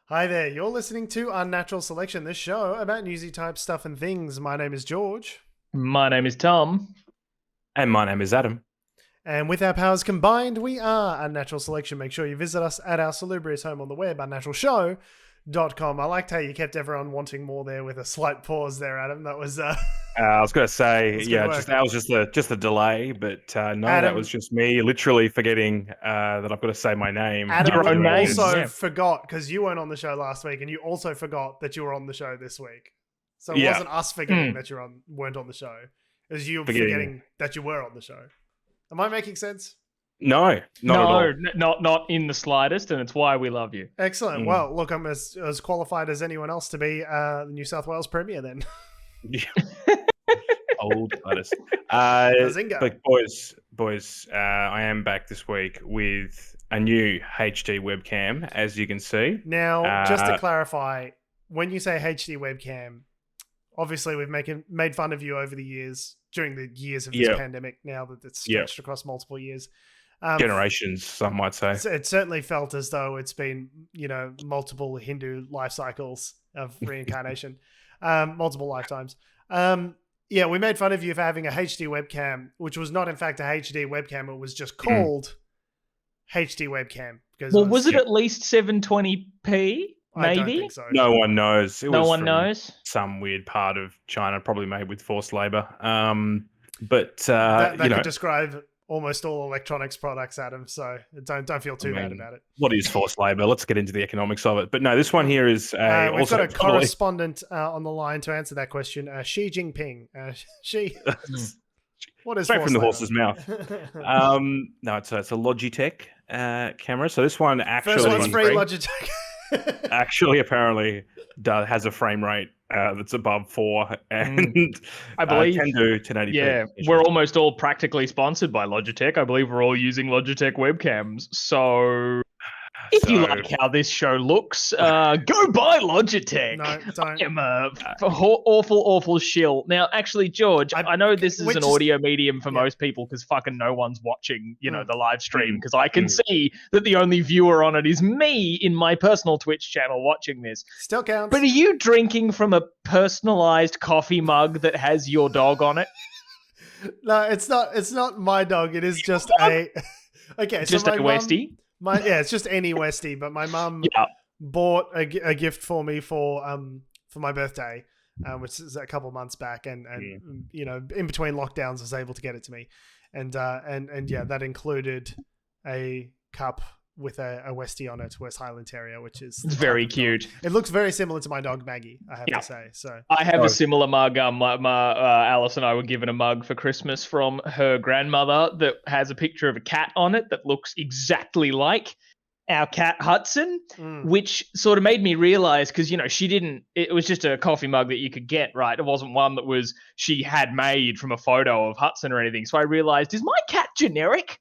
Hi there, you're listening to Unnatural Selection, this show about newsy type stuff and things. My name is George. My name is Tom. And my name is Adam. And with our powers combined, we are Unnatural Selection. Make sure you visit us at our salubrious home on the web, unnaturalshow.com. I liked how you kept everyone wanting more there with a slight pause there, Adam. That was... I was going to say, that was just a delay, but no, Adam, that was just me literally forgetting that I've got to say my name. Adam, you also forgot, because you weren't on the show last week, and you also forgot that you were on the show this week. So it wasn't us forgetting that you weren't on the show. It was you forgetting that you were on the show. Am I making sense? No, not at all. Not in the slightest, and it's why we love you. Excellent. Well, look, I'm as qualified as anyone else to be the New South Wales Premier then. Old artist. But boys, I am back this week with a new HD webcam, as you can see. Now, just to clarify, when you say HD webcam, obviously we've made fun of you over the years, during the years of this pandemic, now that it's stretched across multiple years. Generations, some might say. It certainly felt as though it's been, multiple Hindu life cycles of reincarnation, multiple lifetimes. We made fun of you for having a HD webcam, which was not in fact a HD webcam. It was just called HD webcam. Was it at least 720p? Maybe? I don't think so. No one knows. No one knows. Some weird part of China, probably made with forced labor. But that could describe almost all electronics products, Adam. So don't feel too bad about it. What is forced labor? Let's get into the economics of it. But no, this one here is we've got a correspondent on the line to answer that question. Xi Jinping. What is straight from the horse's mouth? No, it's a Logitech camera. So this one actually first one's free Logitech. Actually, apparently, has a frame rate that's above 4, and I believe can do 1080p. Yeah, we're almost all practically sponsored by Logitech. I believe we're all using Logitech webcams. So if you like how this show looks, go buy Logitech. No, don't. I am a awful shill. Now, actually, George, I know this is an audio medium for most people because fucking no one's watching, the live stream, because I can see that the only viewer on it is me in my personal Twitch channel watching this. Still counts. But are you drinking from a personalized coffee mug that has your dog on it? No, it's not. It's not my dog. It is just a. Okay, just so a Westie. It's just any Westie, but my mum bought a gift for me for my birthday, which is a couple months back, and in between lockdowns, I was able to get it to me, and that included a cup with a Westie on it, West Highland Terrier, which is very cute. It looks very similar to my dog Maggie, I have to say. So I have a similar mug. Alice and I were given a mug for Christmas from her grandmother that has a picture of a cat on it that looks exactly like our cat Hudson, which sort of made me realize, because it was just a coffee mug that you could get, right? It wasn't one that she had made from a photo of Hudson or anything. So I realized, is my cat generic?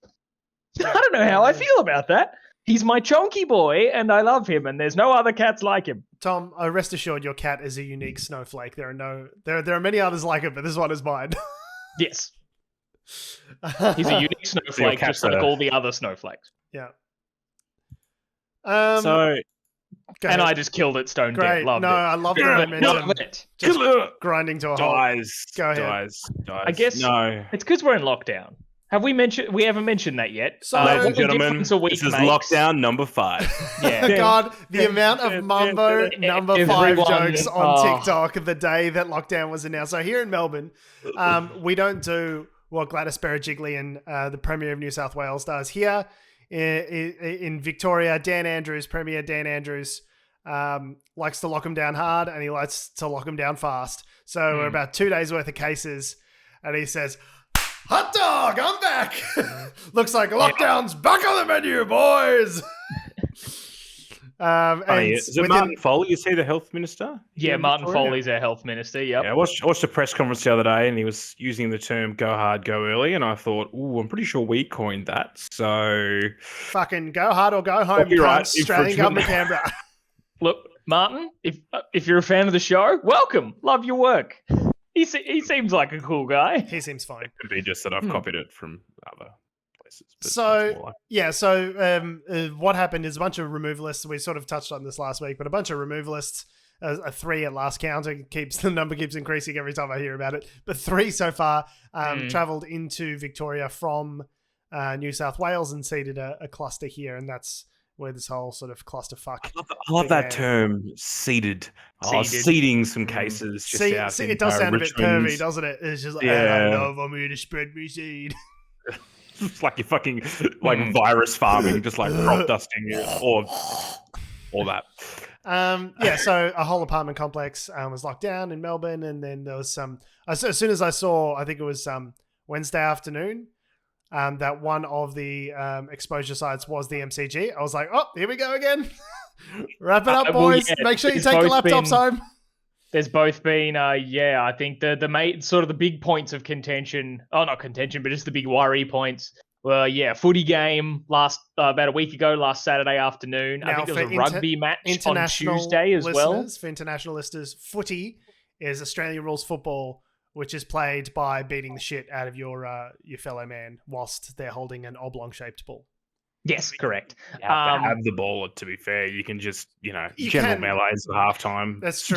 I don't know how I feel about that. He's my chonky boy, and I love him, and there's no other cats like him. Tom, rest assured, your cat is a unique snowflake. There are many others like it, but this one is mine. Yes. He's a unique snowflake, just like all the other snowflakes. Yeah. And I just killed it stone dead. Loved it. I love the momentum. Just grinding to a halt. Go ahead. Dies. I guess it's because we're in lockdown. Have we ever mentioned that yet? So, ladies and gentlemen, this is lockdown number 5. Yeah. God, the amount of Mumbo number 5 jokes on TikTok the day that lockdown was announced. So here in Melbourne, we don't do what Gladys Berejiklian, the Premier of New South Wales, does. Here in Victoria, Premier Dan Andrews, likes to lock them down hard, and he likes to lock them down fast. So we're about 2 days worth of cases, and he says, "Hot dog, I'm back." Looks like lockdown's back on the menu, boys. Is it Martin Foley? Is he the health minister? Yeah, Martin Foley's our health minister. Yep. Yeah, I watched a press conference the other day, and he was using the term "go hard, go early," and I thought, I'm pretty sure we coined that. So fucking go hard or go home. Right, Australian government Canberra. Look, Martin, if you're a fan of the show, welcome. Love your work. He seems like a cool guy. He seems fine. It could be just that I've copied it from other places. But So what happened is a bunch of removalists. We sort of touched on this last week, but a bunch of removalists. A 3 at last count. The number keeps increasing every time I hear about it. But 3 so far travelled into Victoria from New South Wales and seeded a cluster here, and that's where this whole sort of clusterfuck. I love that term, seeded. Seeding some cases just out. It does sound Richmond. A bit pervy, doesn't it? It's just like, I'm here to spread me seed. It's like you're fucking virus farming, just like crop dusting or all that. So a whole apartment complex was locked down in Melbourne, and then there was some. As soon as I saw, I think it was Wednesday afternoon, that one of the exposure sites was the MCG. I was like, oh, here we go again. Wrap it up, boys. Make sure you take your laptops home. There's both been, I think the main sort of the big points of contention. Oh, not contention, but just the big worry points. Well, footy game about a week ago, last Saturday afternoon. Now, I think there was a rugby match on Tuesday as well. For international listeners, footy is Australian rules football, which is played by beating the shit out of your fellow man whilst they're holding an oblong-shaped ball. Yes, correct. You have to have the ball, to be fair. You can just, general melees at halftime. That's true.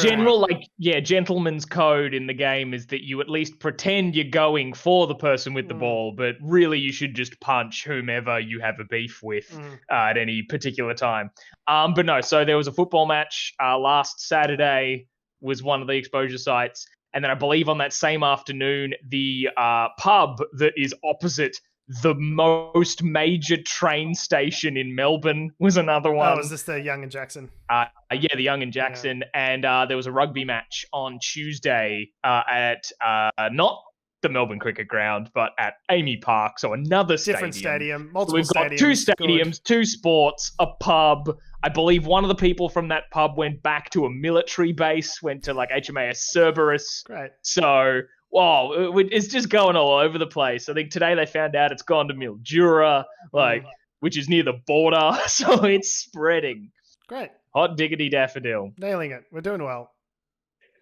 Gentleman's code in the game is that you at least pretend you're going for the person with the ball, but really you should just punch whomever you have a beef with at any particular time. But no, so there was a football match last Saturday was one of the exposure sites. And then I believe on that same afternoon, the pub that is opposite the most major train station in Melbourne was another one. Oh, was this the Young and Jackson? The Young and Jackson. Yeah. And there was a rugby match on Tuesday at not the Melbourne Cricket Ground, but at Amy Park. So another different stadium, multiple stadiums. We've got 2 stadiums, 2 sports, a pub. I believe one of the people from that pub went back to a military base, went to like HMAS Cerberus. Great. So... wow, it's just going all over the place. I think today they found out it's gone to Mildura, which is near the border, so it's spreading. Great. Hot diggity daffodil. Nailing it. We're doing well.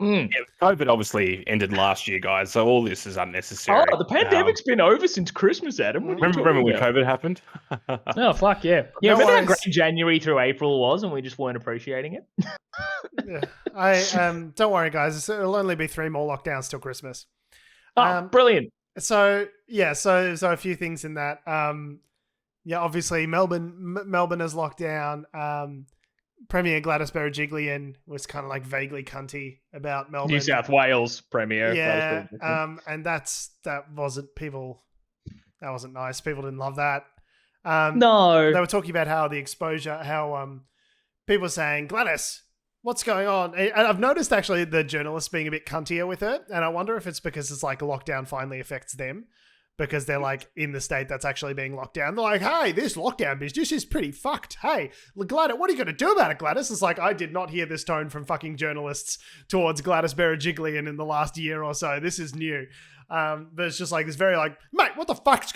Yeah, COVID obviously ended last year, guys, so all this is unnecessary. Oh, the pandemic's been over since Christmas, Adam. Remember when COVID happened? Oh, fuck yeah. Yeah, remember how great January through April was and we just weren't appreciating it? Yeah. Don't worry, guys. It'll only be 3 more lockdowns till Christmas. Brilliant. So a few things in that. Obviously Melbourne is locked down. Premier Gladys Berejiklian was kind of like vaguely cunty about Melbourne. New South Wales Premier. Yeah. And that wasn't nice. People didn't love that. No. They were talking about how the exposure, people were saying, Gladys, what's going on? And I've noticed actually the journalists being a bit cuntier with it. And I wonder if it's because it's like lockdown finally affects them because they're like in the state that's actually being locked down. They're like, hey, this lockdown business is pretty fucked. Hey, Gladys, what are you going to do about it, Gladys? It's like, I did not hear this tone from fucking journalists towards Gladys Berejiklian in the last year or so. This is new. But it's just like this very like, mate, what the fuck's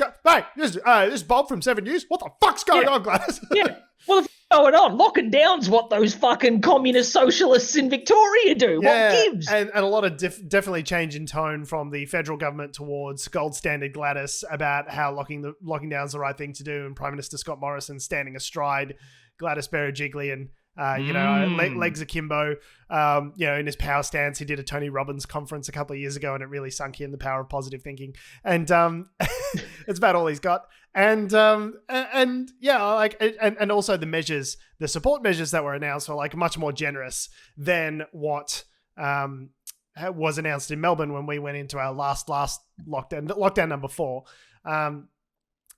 this is Bob from 7 News. What the fuck's going on, Gladys? Yeah. What the going on? Locking down's what those fucking communist socialists in Victoria do. Yeah, what gives? And a lot of definitely change in tone from the federal government towards gold standard Gladys about how locking down's the right thing to do, and Prime Minister Scott Morrison standing astride Gladys Berejiklian. Legs akimbo. In his power stance, he did a Tony Robbins conference a couple of years ago, and it really sunk in the power of positive thinking. And it's about all he's got. And also the support measures that were announced were like much more generous than what was announced in Melbourne when we went into our last lockdown number 4.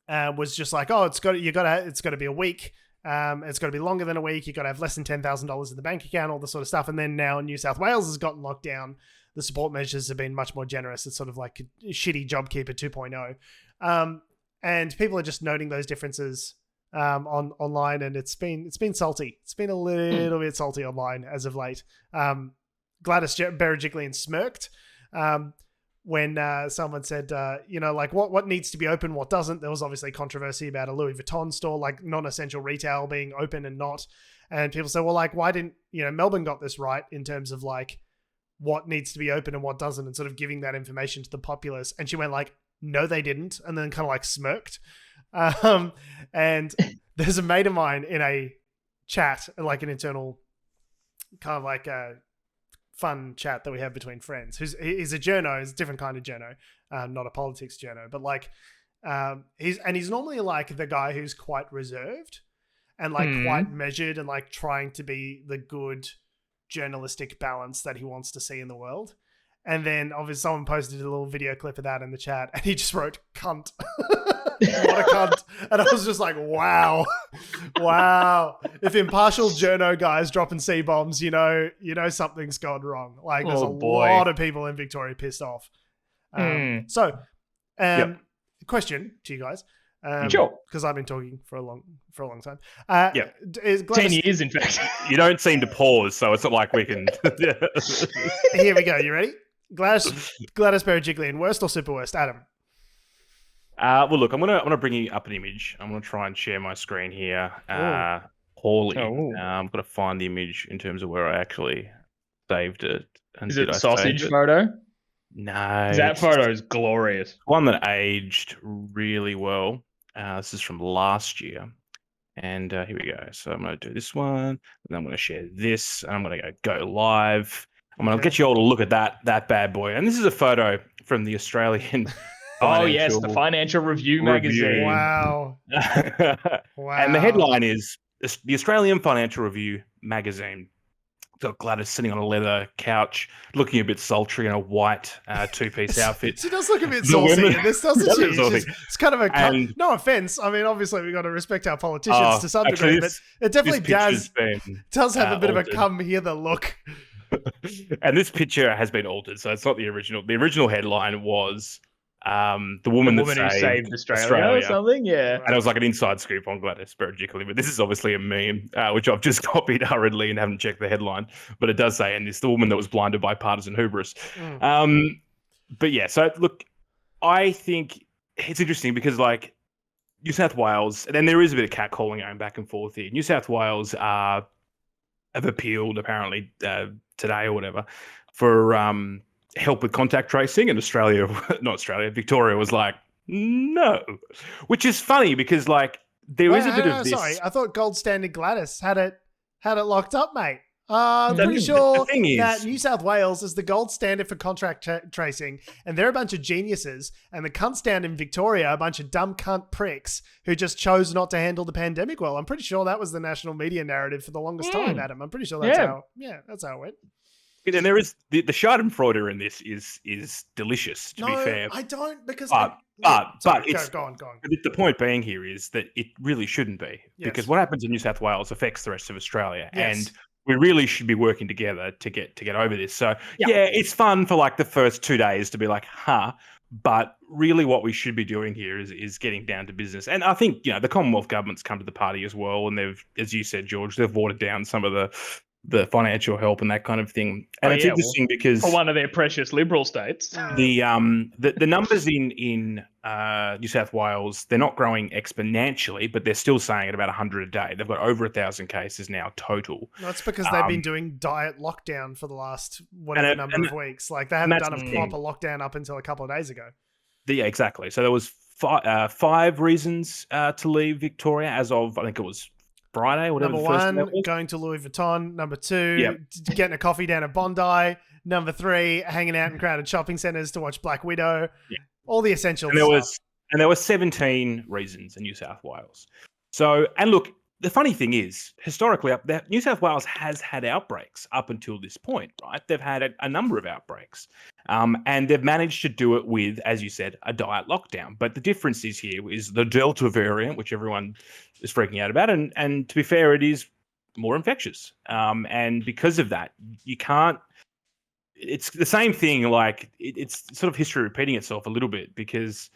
Was just like, oh, it's got to be a week. It's got to be longer than a week. You've got to have less than $10,000 in the bank account, all this sort of stuff. And then now New South Wales has gotten locked down. The support measures have been much more generous. It's sort of like a shitty JobKeeper 2.0. And people are just noting those differences online, and it's been salty. It's been a little bit salty online as of late. Gladys Berejiklian smirked when someone said, what needs to be open, what doesn't. There was obviously controversy about a Louis Vuitton store, like non-essential retail being open and not. And people say, well, like, why didn't, Melbourne got this right in terms of like what needs to be open and what doesn't, and sort of giving that information to the populace. And she went like, no, they didn't. And then kind of like smirked. And there's a mate of mine in a chat, like an internal kind of like a fun chat that we have between friends. He's a journo, he's a different kind of journo, not a politics journo, but like he's normally like the guy who's quite reserved and like quite measured and like trying to be the good journalistic balance that he wants to see in the world. And then obviously someone posted a little video clip of that in the chat and he just wrote cunt. What a cunt. And I was just like, wow. If impartial journo guys dropping C-bombs, you know something's gone wrong. Like there's lot of people in Victoria pissed off. Question to you guys. Sure. Because I've been talking for a long time. 10 years, in fact. You don't seem to pause, so it's not like we can... Here we go. You ready? Gladys Berejiklian, worst or super worst? Adam. Well, look, I'm gonna bring you up an image. I'm gonna try and share my screen here. Poorly. I'm gonna find the image in terms of where I actually saved it. Is it the sausage photo? No. That photo is glorious. One that aged really well. This is from last year. And here we go. So I'm going to do this one. And then I'm going to share this. And I'm going to go live. I'm going to get you all to look at that bad boy. And this is a photo from the Australian the Financial Review magazine. Wow. And the headline is the Australian Financial Review magazine. Got Gladys sitting on a leather couch, looking a bit sultry in a white two-piece outfit. She does look a bit saucy in this, doesn't she? It's kind of a no offense. I mean, obviously we've got to respect our politicians to some degree, but it definitely does have a bit of a come hither look. And this picture has been altered, so it's not the original. The original headline was the woman who saved Australia or something, yeah. And it was like an inside scoop on Gladys Berejiklian, but this is obviously a meme, which I've just copied hurriedly and haven't checked the headline. But it does say, and it's the woman that was blinded by partisan hubris. But yeah, so look, I think it's interesting because like New South Wales, and then there is a bit of catcalling going back and forth here. New South Wales have appealed apparently today or whatever for help with contact tracing, and Victoria was like, no, which is funny because like there is a bit of this. Sorry, I thought Gold Standard Gladys had it locked up, mate. I'm pretty sure that New South Wales is the gold standard for contact tracing, and they're a bunch of geniuses, and the cunt stand in Victoria are a bunch of dumb cunt pricks who just chose not to handle the pandemic well. I'm pretty sure that was the national media narrative for the longest time, Adam. I'm pretty sure that's how it went. And there is the Schadenfreude in this is delicious. To be fair, I don't because. But it's go on. The point being here is that it really shouldn't be because what happens in New South Wales affects the rest of Australia, and we really should be working together to get over this. So it's fun for like the first 2 days to be like, but really what we should be doing here is getting down to business. And I think the Commonwealth government's come to the party as well, and they've, as you said, George, they've watered down some of the financial help and that kind of thing. And it's interesting because for one of their precious Liberal states, the numbers in New South Wales, they're not growing exponentially, but they're still saying at about 100 a day. They've got over 1,000 cases now total. That's because they've been doing diet lockdown for the last number of weeks. Like they haven't done a proper lockdown up until a couple of days ago. Yeah, exactly. So there was 5 reasons to leave Victoria as of, I think it was Friday, whatever. Number 1, going to Louis Vuitton. Number 2, getting a coffee down at Bondi. Number 3, hanging out in crowded shopping centres to watch Black Widow. Yeah. All the essentials. And there were 17 reasons in New South Wales. So, and look, the funny thing is, historically, New South Wales has had outbreaks up until this point, right? They've had a number of outbreaks. And they've managed to do it with, as you said, a diet lockdown. But the difference is the Delta variant, which everyone is freaking out about. And to be fair, it is more infectious. And because of that, you can't, it's the same thing. Like it's sort of history repeating itself a little bit because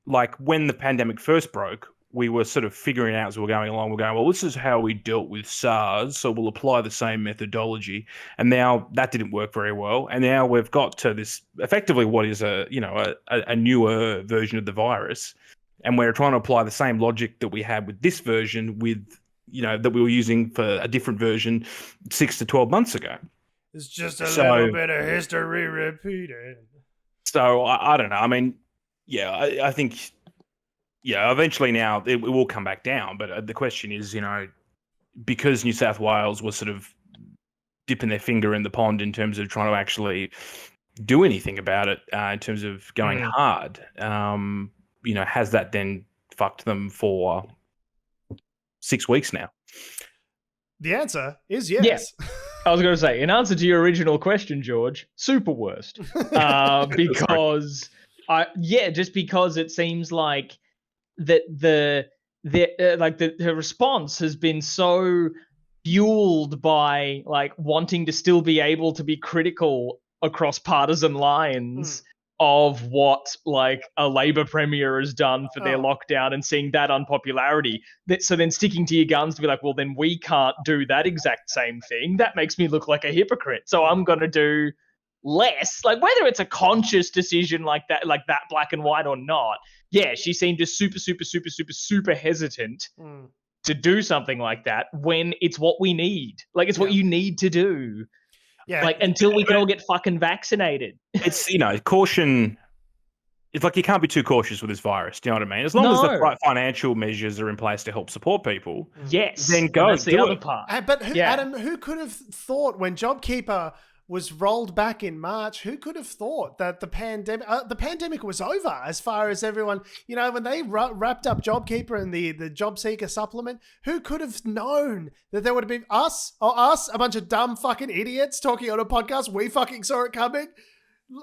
like when the pandemic first broke, we were sort of figuring out as we were going along, we're going, well, this is how we dealt with SARS, so we'll apply the same methodology. And now that didn't work very well. And now we've got to this effectively what is a newer version of the virus. And we're trying to apply the same logic that we had with this version that we were using for a different version 6 to 12 months ago. It's just a little bit of history repeated. So I don't know. I mean, I think Yeah, eventually now it will come back down. But the question is, because New South Wales was sort of dipping their finger in the pond in terms of trying to actually do anything about it, in terms of going hard, has that then fucked them for 6 weeks now? The answer is yes. Yeah. I was going to say, in answer to your original question, George, super worst. Because just because it seems like that her response has been so fueled by like wanting to still be able to be critical across partisan lines of what like a Labor premier has done for their lockdown and seeing that unpopularity. So then sticking to your guns to be like, well, then we can't do that exact same thing. That makes me look like a hypocrite. So I'm going to do less, like whether it's a conscious decision like that black and white or not. Yeah, she seemed just super hesitant to do something like that when it's what we need. Like it's what you need to do. Yeah. Like until we can all get fucking vaccinated. It's, caution. It's like you can't be too cautious with this virus. Do you know what I mean? As long as the right financial measures are in place to help support people. Yes. Then go. That's the other part. Adam, who could have thought when JobKeeper was rolled back in March, who could have thought that the pandemic was over as far as everyone, when they wrapped up JobKeeper and the job seeker supplement, who could have known that there would have been us, a bunch of dumb fucking idiots talking on a podcast? We fucking saw it coming.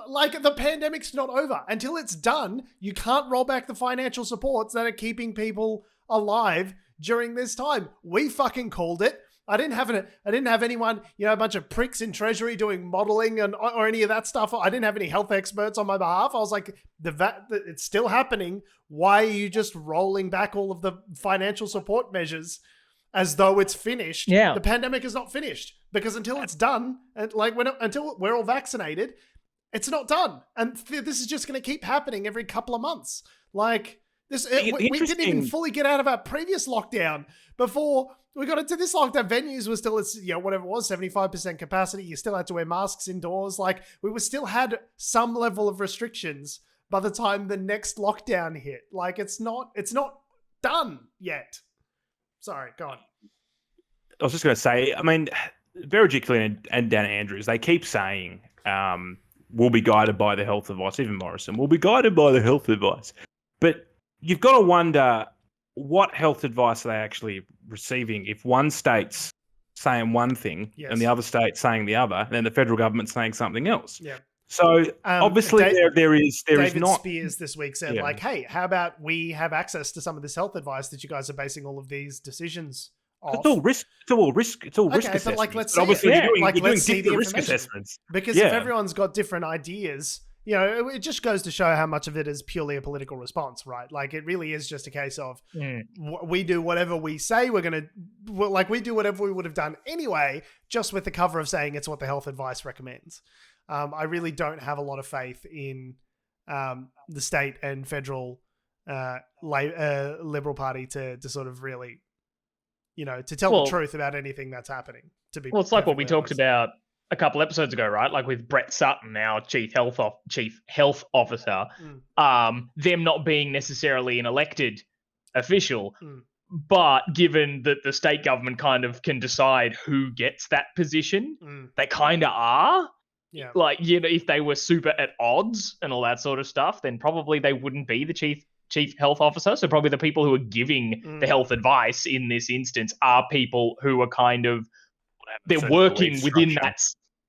Like, the pandemic's not over. Until it's done, you can't roll back the financial supports that are keeping people alive during this time. We fucking called it. I didn't have anyone, a bunch of pricks in Treasury doing modeling or any of that stuff. I didn't have any health experts on my behalf. I was like, it's still happening. Why are you just rolling back all of the financial support measures as though it's finished? Yeah. The pandemic is not finished because until it's done, and until we're all vaccinated, it's not done. And this is just going to keep happening every couple of months. Like this, we didn't even fully get out of our previous lockdown before we got into this lockdown. Venues were still, whatever it was, 75% capacity. You still had to wear masks indoors. Like we still had some level of restrictions by the time the next lockdown hit. Like it's not done yet. Sorry, go on. I was just going to say, I mean, Berejiklian and Dan Andrews, they keep saying, we'll be guided by the health advice. Even Morrison will be guided by the health advice. But you've got to wonder, what health advice are they actually receiving if one state's saying one thing and the other state saying the other, and then the federal government's saying something else? Yeah. So obviously there is David not. Spears this week said like, hey, how about we have access to some of this health advice that you guys are basing all of these decisions off? It's all risk. It's all risk assessments. But like, let's but obviously see you're doing let's see different the risk information. assessments. Because if everyone's got different ideas, it just goes to show how much of it is purely a political response, right? Like it really is just a case of we do whatever we say we do whatever we would have done anyway, just with the cover of saying it's what the health advice recommends. I really don't have a lot of faith in the state and federal Liberal Party to sort of really, to tell the truth about anything that's happening. It's like what we talked about a couple episodes ago, right? Like with Brett Sutton, our chief health officer, them not being necessarily an elected official, but given that the state government kind of can decide who gets that position, they kind of are. Yeah. Like, if they were super at odds and all that sort of stuff, then probably they wouldn't be the chief health officer. So probably the people who are giving the health advice in this instance are people who are kind of, they're working within that.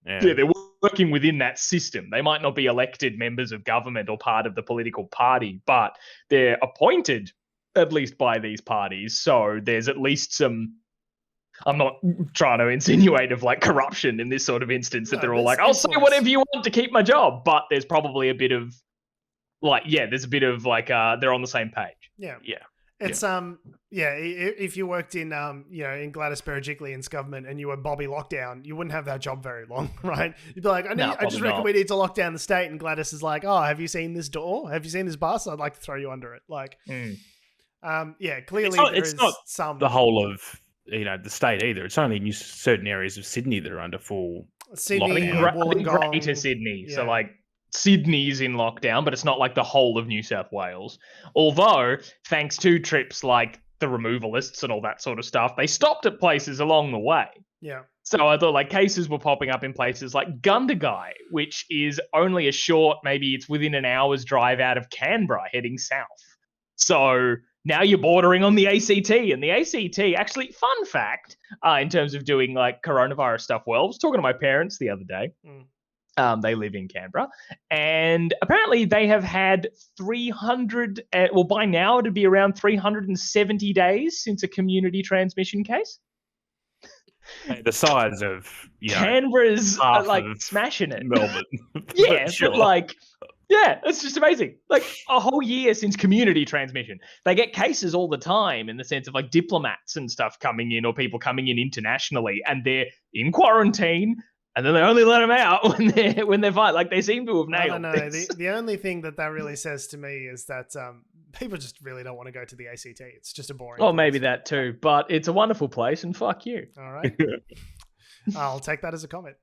Yeah, they're working within that system. They might not be elected members of government or part of the political party, but they're appointed at least by these parties. So there's at least some, I'm not trying to insinuate of like corruption in this sort of instance that they're all like, I'll say whatever you want to keep my job. But there's probably a bit of like, there's a bit of like, they're on the same page. Yeah. Yeah. It's if you worked in in Gladys Berejiklian's government and you were Bobby Lockdown, you wouldn't have that job very long, right? You'd be like, I just reckon we need to lock down the state, and Gladys is like, oh, have you seen this door? Have you seen this bus? I'd like to throw you under it. Like, clearly it's not some the whole of the state either. It's only certain areas of Sydney that are under full Sydney, Greater Sydney. Yeah. So like Sydney's in lockdown, but it's not like the whole of New South Wales. Although, thanks to trips like the removalists and all that sort of stuff, they stopped at places along the way. Yeah. So I thought like cases were popping up in places like Gundagai, which is only a short, maybe it's within an hour's drive out of Canberra heading south. So now you're bordering on the ACT, and the ACT, actually, fun fact, in terms of doing like coronavirus stuff well, I was talking to my parents the other day. They live in Canberra, and apparently they have had 300, well, by now it'd be around 370 days since a community transmission case. The size of Canberra's like smashing it. Melbourne. Yeah, sure. but like, yeah, it's just amazing. Like a whole year since community transmission. They get cases all the time in the sense of like diplomats and stuff coming in, or people coming in internationally, and they're in quarantine, and then they only let them out when they're fine. Like they seem to have nailed this. The only thing that really says to me is that people just really don't want to go to the ACT. It's just a boring. Oh, maybe that too, but it's a wonderful place, and fuck you. All right, I'll take that as a comment.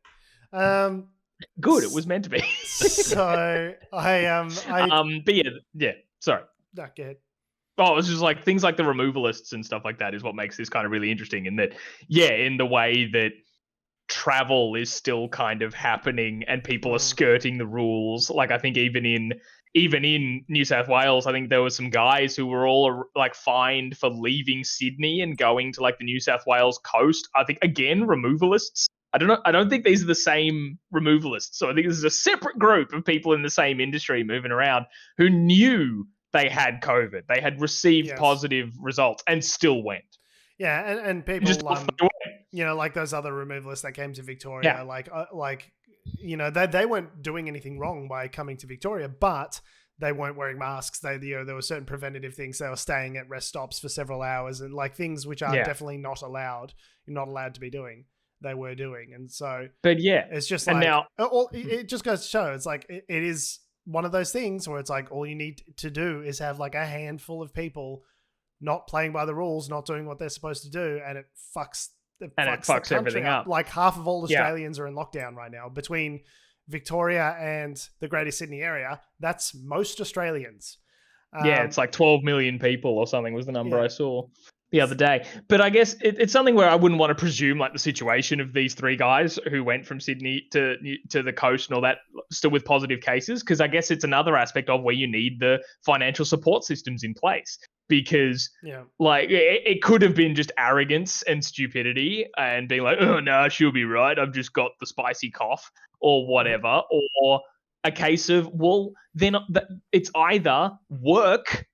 Good, it was meant to be. So but yeah. Sorry. No, go ahead. Oh, it's just like things like the removalists and stuff like that is what makes this kind of really interesting. In that, yeah, in the way that travel is still kind of happening and people are skirting the rules. Like I think even in New South Wales, I think there were some guys who were all like fined for leaving Sydney and going to like the New South Wales coast. I think again, removalists. I don't know. I don't think these are the same removalists. So I think this is a separate group of people in the same industry moving around who knew they had COVID. They had received positive results and still went. Yeah, and people just like those other removalists that came to Victoria, they weren't doing anything wrong by coming to Victoria, but they weren't wearing masks. There were certain preventative things. They were staying at rest stops for several hours, and like things which are definitely not allowed. You're not allowed to be doing. They were doing, and so. But yeah, it's just like, and now it just goes to show it's like it is one of those things where it's like all you need to do is have like a handful of people not playing by the rules, not doing what they're supposed to do, and it fucks everything up. Like half of all Australians are in lockdown right now. Between Victoria and the Greater Sydney area, that's most Australians. It's like 12 million people or something was the number I saw the other day. But I guess it's something where I wouldn't want to presume like the situation of these three guys who went from Sydney to the coast and all that still with positive cases, because I guess it's another aspect of where you need the financial support systems in place. Because like it could have been just arrogance and stupidity and being like, oh no, she'll be right, I've just got the spicy cough or whatever, or a case of, well, then it's either work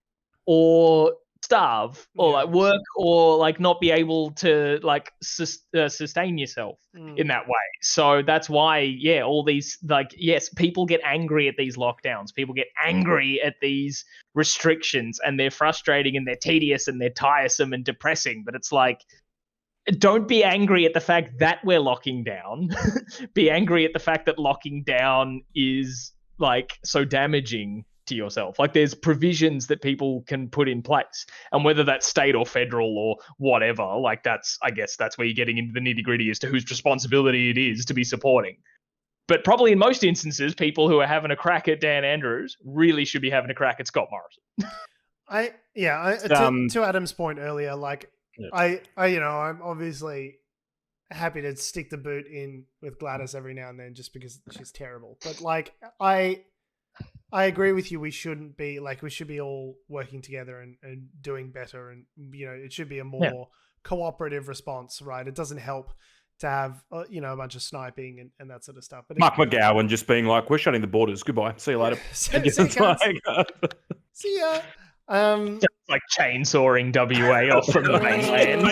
or starve, or like work or like not be able to like sustain yourself in that way. So that's why all these people get angry at these lockdowns, people get angry at these restrictions, and they're frustrating and they're tedious and they're tiresome and depressing. But it's like, don't be angry at the fact that we're locking down. Be angry at the fact that locking down is like so damaging to yourself. Like there's provisions that people can put in place, and whether that's state or federal or whatever, like I guess that's where you're getting into the nitty-gritty as to whose responsibility it is to be supporting. But probably in most instances, people who are having a crack at Dan Andrews really should be having a crack at Scott Morrison. To Adam's point earlier, like I'm obviously happy to stick the boot in with Gladys every now and then just because she's terrible. But like I agree with you. We shouldn't be like, we should be all working together and doing better. And, it should be a more cooperative response, right? It doesn't help to have, a bunch of sniping and that sort of stuff. But Mark McGowan just being like, we're shutting the borders. Goodbye. See you later. See ya. Like chainsawing WA off from the mainland.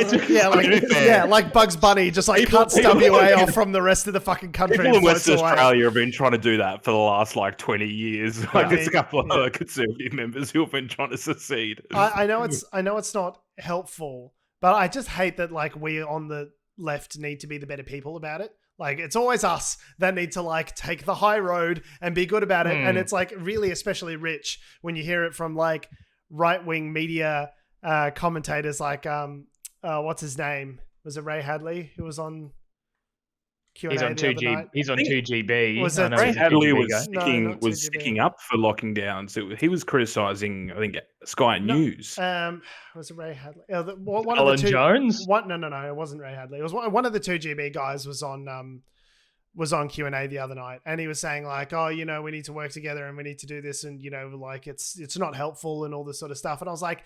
Like Bugs Bunny just like cuts WA off from the rest of the fucking country. People in Western Australia have been trying to do that for the last 20 years. There's a couple of other Conservative members who have been trying to secede. I know it's not helpful, but I just hate that like we on the left need to be the better people about it. Like it's always us that need to like take the high road and be good about it. And it's like really especially rich when you hear it from like right-wing media commentators like what's his name? Was it Ray Hadley who was on Q&A He's on the other night. He's on 2GB. Was I it know Ray he's a Hadley 2GB was guy. was sticking up for locking down. So he was criticising, I think, Sky News. Was it Ray Hadley? One Alan of the two. Jones? No, it wasn't Ray Hadley. It was one of the 2GB guys was on Q&A the other night, and he was saying like, oh, you know, we need to work together and we need to do this, and you know, like it's not helpful and all this sort of stuff. And I was like,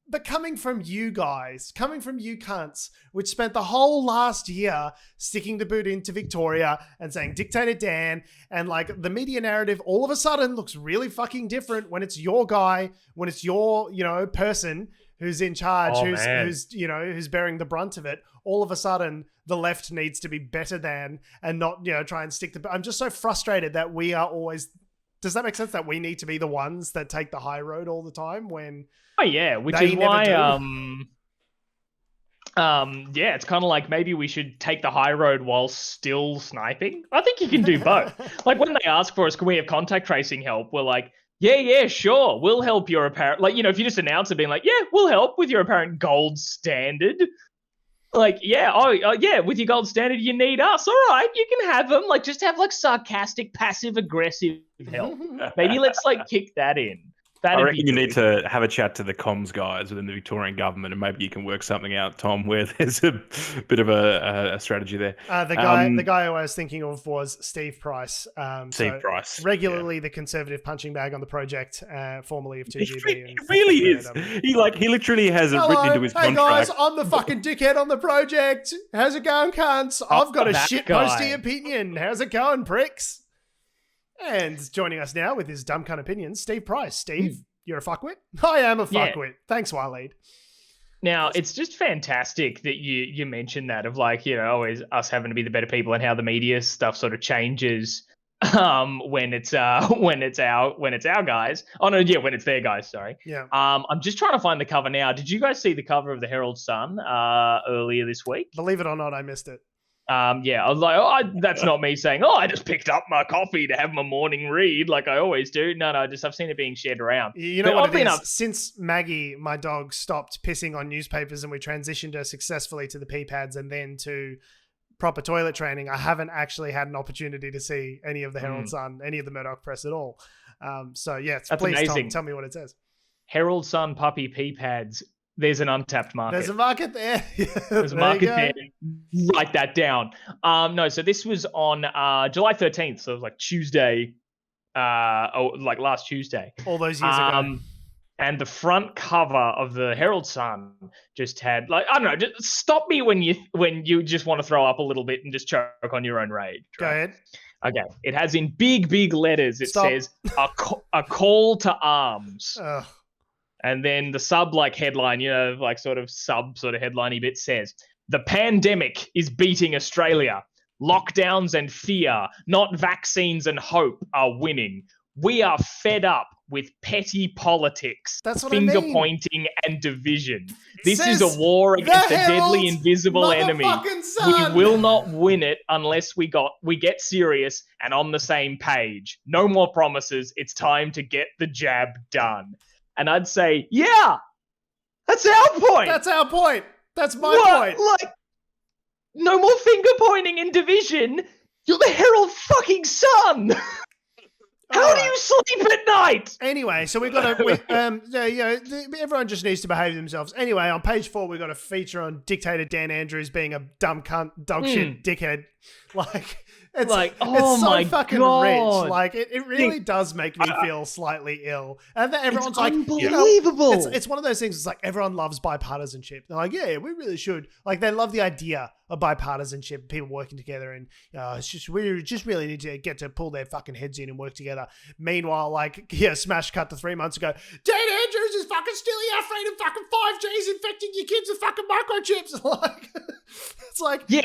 but coming from you guys, coming from you cunts, which spent the whole last year sticking the boot into Victoria and saying Dictator Dan, and like the media narrative all of a sudden looks really fucking different when it's your guy, when it's your, you know, person who's in charge, who's bearing the brunt of it. All of a sudden, the left needs to be better than, and not, you know, try and stick to. I'm just so frustrated that we are always. Does that make sense? That we need to be the ones that take the high road all the time when. Oh yeah, which is why it's kind of like maybe we should take the high road while still sniping. I think you can do both. Like when they ask for us, can we have contact tracing help? We're like, yeah, sure, we'll help your apparent. Like, you know, if you just announce it being like, yeah, we'll help with your apparent gold standard. Like, yeah, with your gold standard, you need us. All right, you can have them. Like, just have like sarcastic, passive aggressive help. Maybe let's like kick that in. I reckon you need to have a chat to the comms guys within the Victorian government, and maybe you can work something out, Tom, where there's a bit of a strategy there. The guy who I was thinking of was Steve Price. Price, regularly the conservative punching bag on the project, formerly of 2GB. He really is. He literally has it written into his contract. Hey guys, I'm the fucking dickhead on the project. How's it going, cunts? I've got a shit posty opinion. How's it going, pricks? And joining us now with his dumb cunt opinions, Steve Price. Steve, you're a fuckwit? I am a fuckwit. Yeah. Thanks, Waleed. Now, it's just fantastic that you mentioned that of like, you know, always us having to be the better people and how the media stuff sort of changes when it's our guys. Oh no, yeah, when it's their guys, sorry. Yeah. I'm just trying to find the cover now. Did you guys see the cover of the Herald Sun earlier this week? Believe it or not, I missed it. I was like, that's not me saying, I just picked up my coffee to have my morning read like I always do. No, I've seen it being shared around. You know what it is? Since Maggie, my dog, stopped pissing on newspapers and we transitioned her successfully to the pee pads and then to proper toilet training, I haven't actually had an opportunity to see any of the Herald Sun, any of the Murdoch Press at all. So yeah, please, amazing. Tom, tell me what it says. Herald Sun puppy pee pads. There's an untapped market. There's a market there. There's a market there. Write that down. No, so this was on July 13th. So it was like Tuesday, like last Tuesday. All those years ago. And the front cover of the Herald Sun just had like, I don't know, just stop me when you just want to throw up a little bit and just choke on your own rage. Right? Go ahead. Okay. It has in big letters, it says a call to arms. Ugh. And then the sub headline, you know, like sort of headliney bit says, the pandemic is beating Australia. Lockdowns and fear, not vaccines and hope are winning. We are fed up with petty politics, finger pointing and division. This is a war against a deadly invisible enemy. We will not win it unless we get serious and on the same page. No more promises. It's time to get the jab done. And I'd say, yeah, that's our point. That's our point. That's my point. Like, no more finger pointing and division. You're the Herald fucking Sun. How do you sleep at night? Anyway, so we've got everyone just needs to behave themselves. Anyway, on page 4, we've got a feature on Dictator Dan Andrews being a dumb cunt, dog shit, dickhead. It's so fucking rich. Like it really does make me feel slightly ill. And then everyone's like, unbelievable. It's one of those things. It's like everyone loves bipartisanship. They're like, yeah, we really should. Like they love the idea of bipartisanship, people working together, and we just really need to get to pull their fucking heads in and work together. Meanwhile, smash cut to 3 months ago, Dan Andrews is fucking stealing our freedom, fucking 5G's infecting your kids with fucking microchips. Like, it's like, here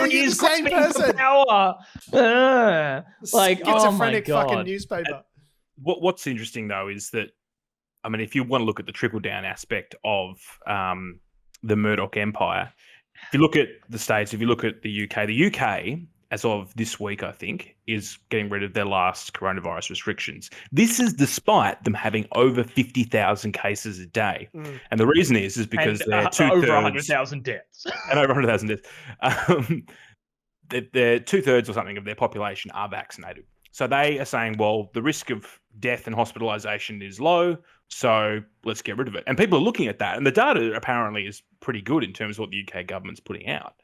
he is grasping for power. Schizophrenic fucking newspaper. What's interesting though is that, I mean, if you want to look at the trickle down aspect of the Murdoch empire, if you look at the States, if you look at the UK, as of this week, I think, is getting rid of their last coronavirus restrictions. This is despite them having over 50,000 cases a day. And the reason is because they're two-thirds... over 100,000 deaths. And over 100,000 deaths. they're 2/3 or something of their population are vaccinated. So they are saying, well, the risk of death and hospitalisation is low, so let's get rid of it. And people are looking at that, and the data apparently is pretty good in terms of what the UK government's putting out.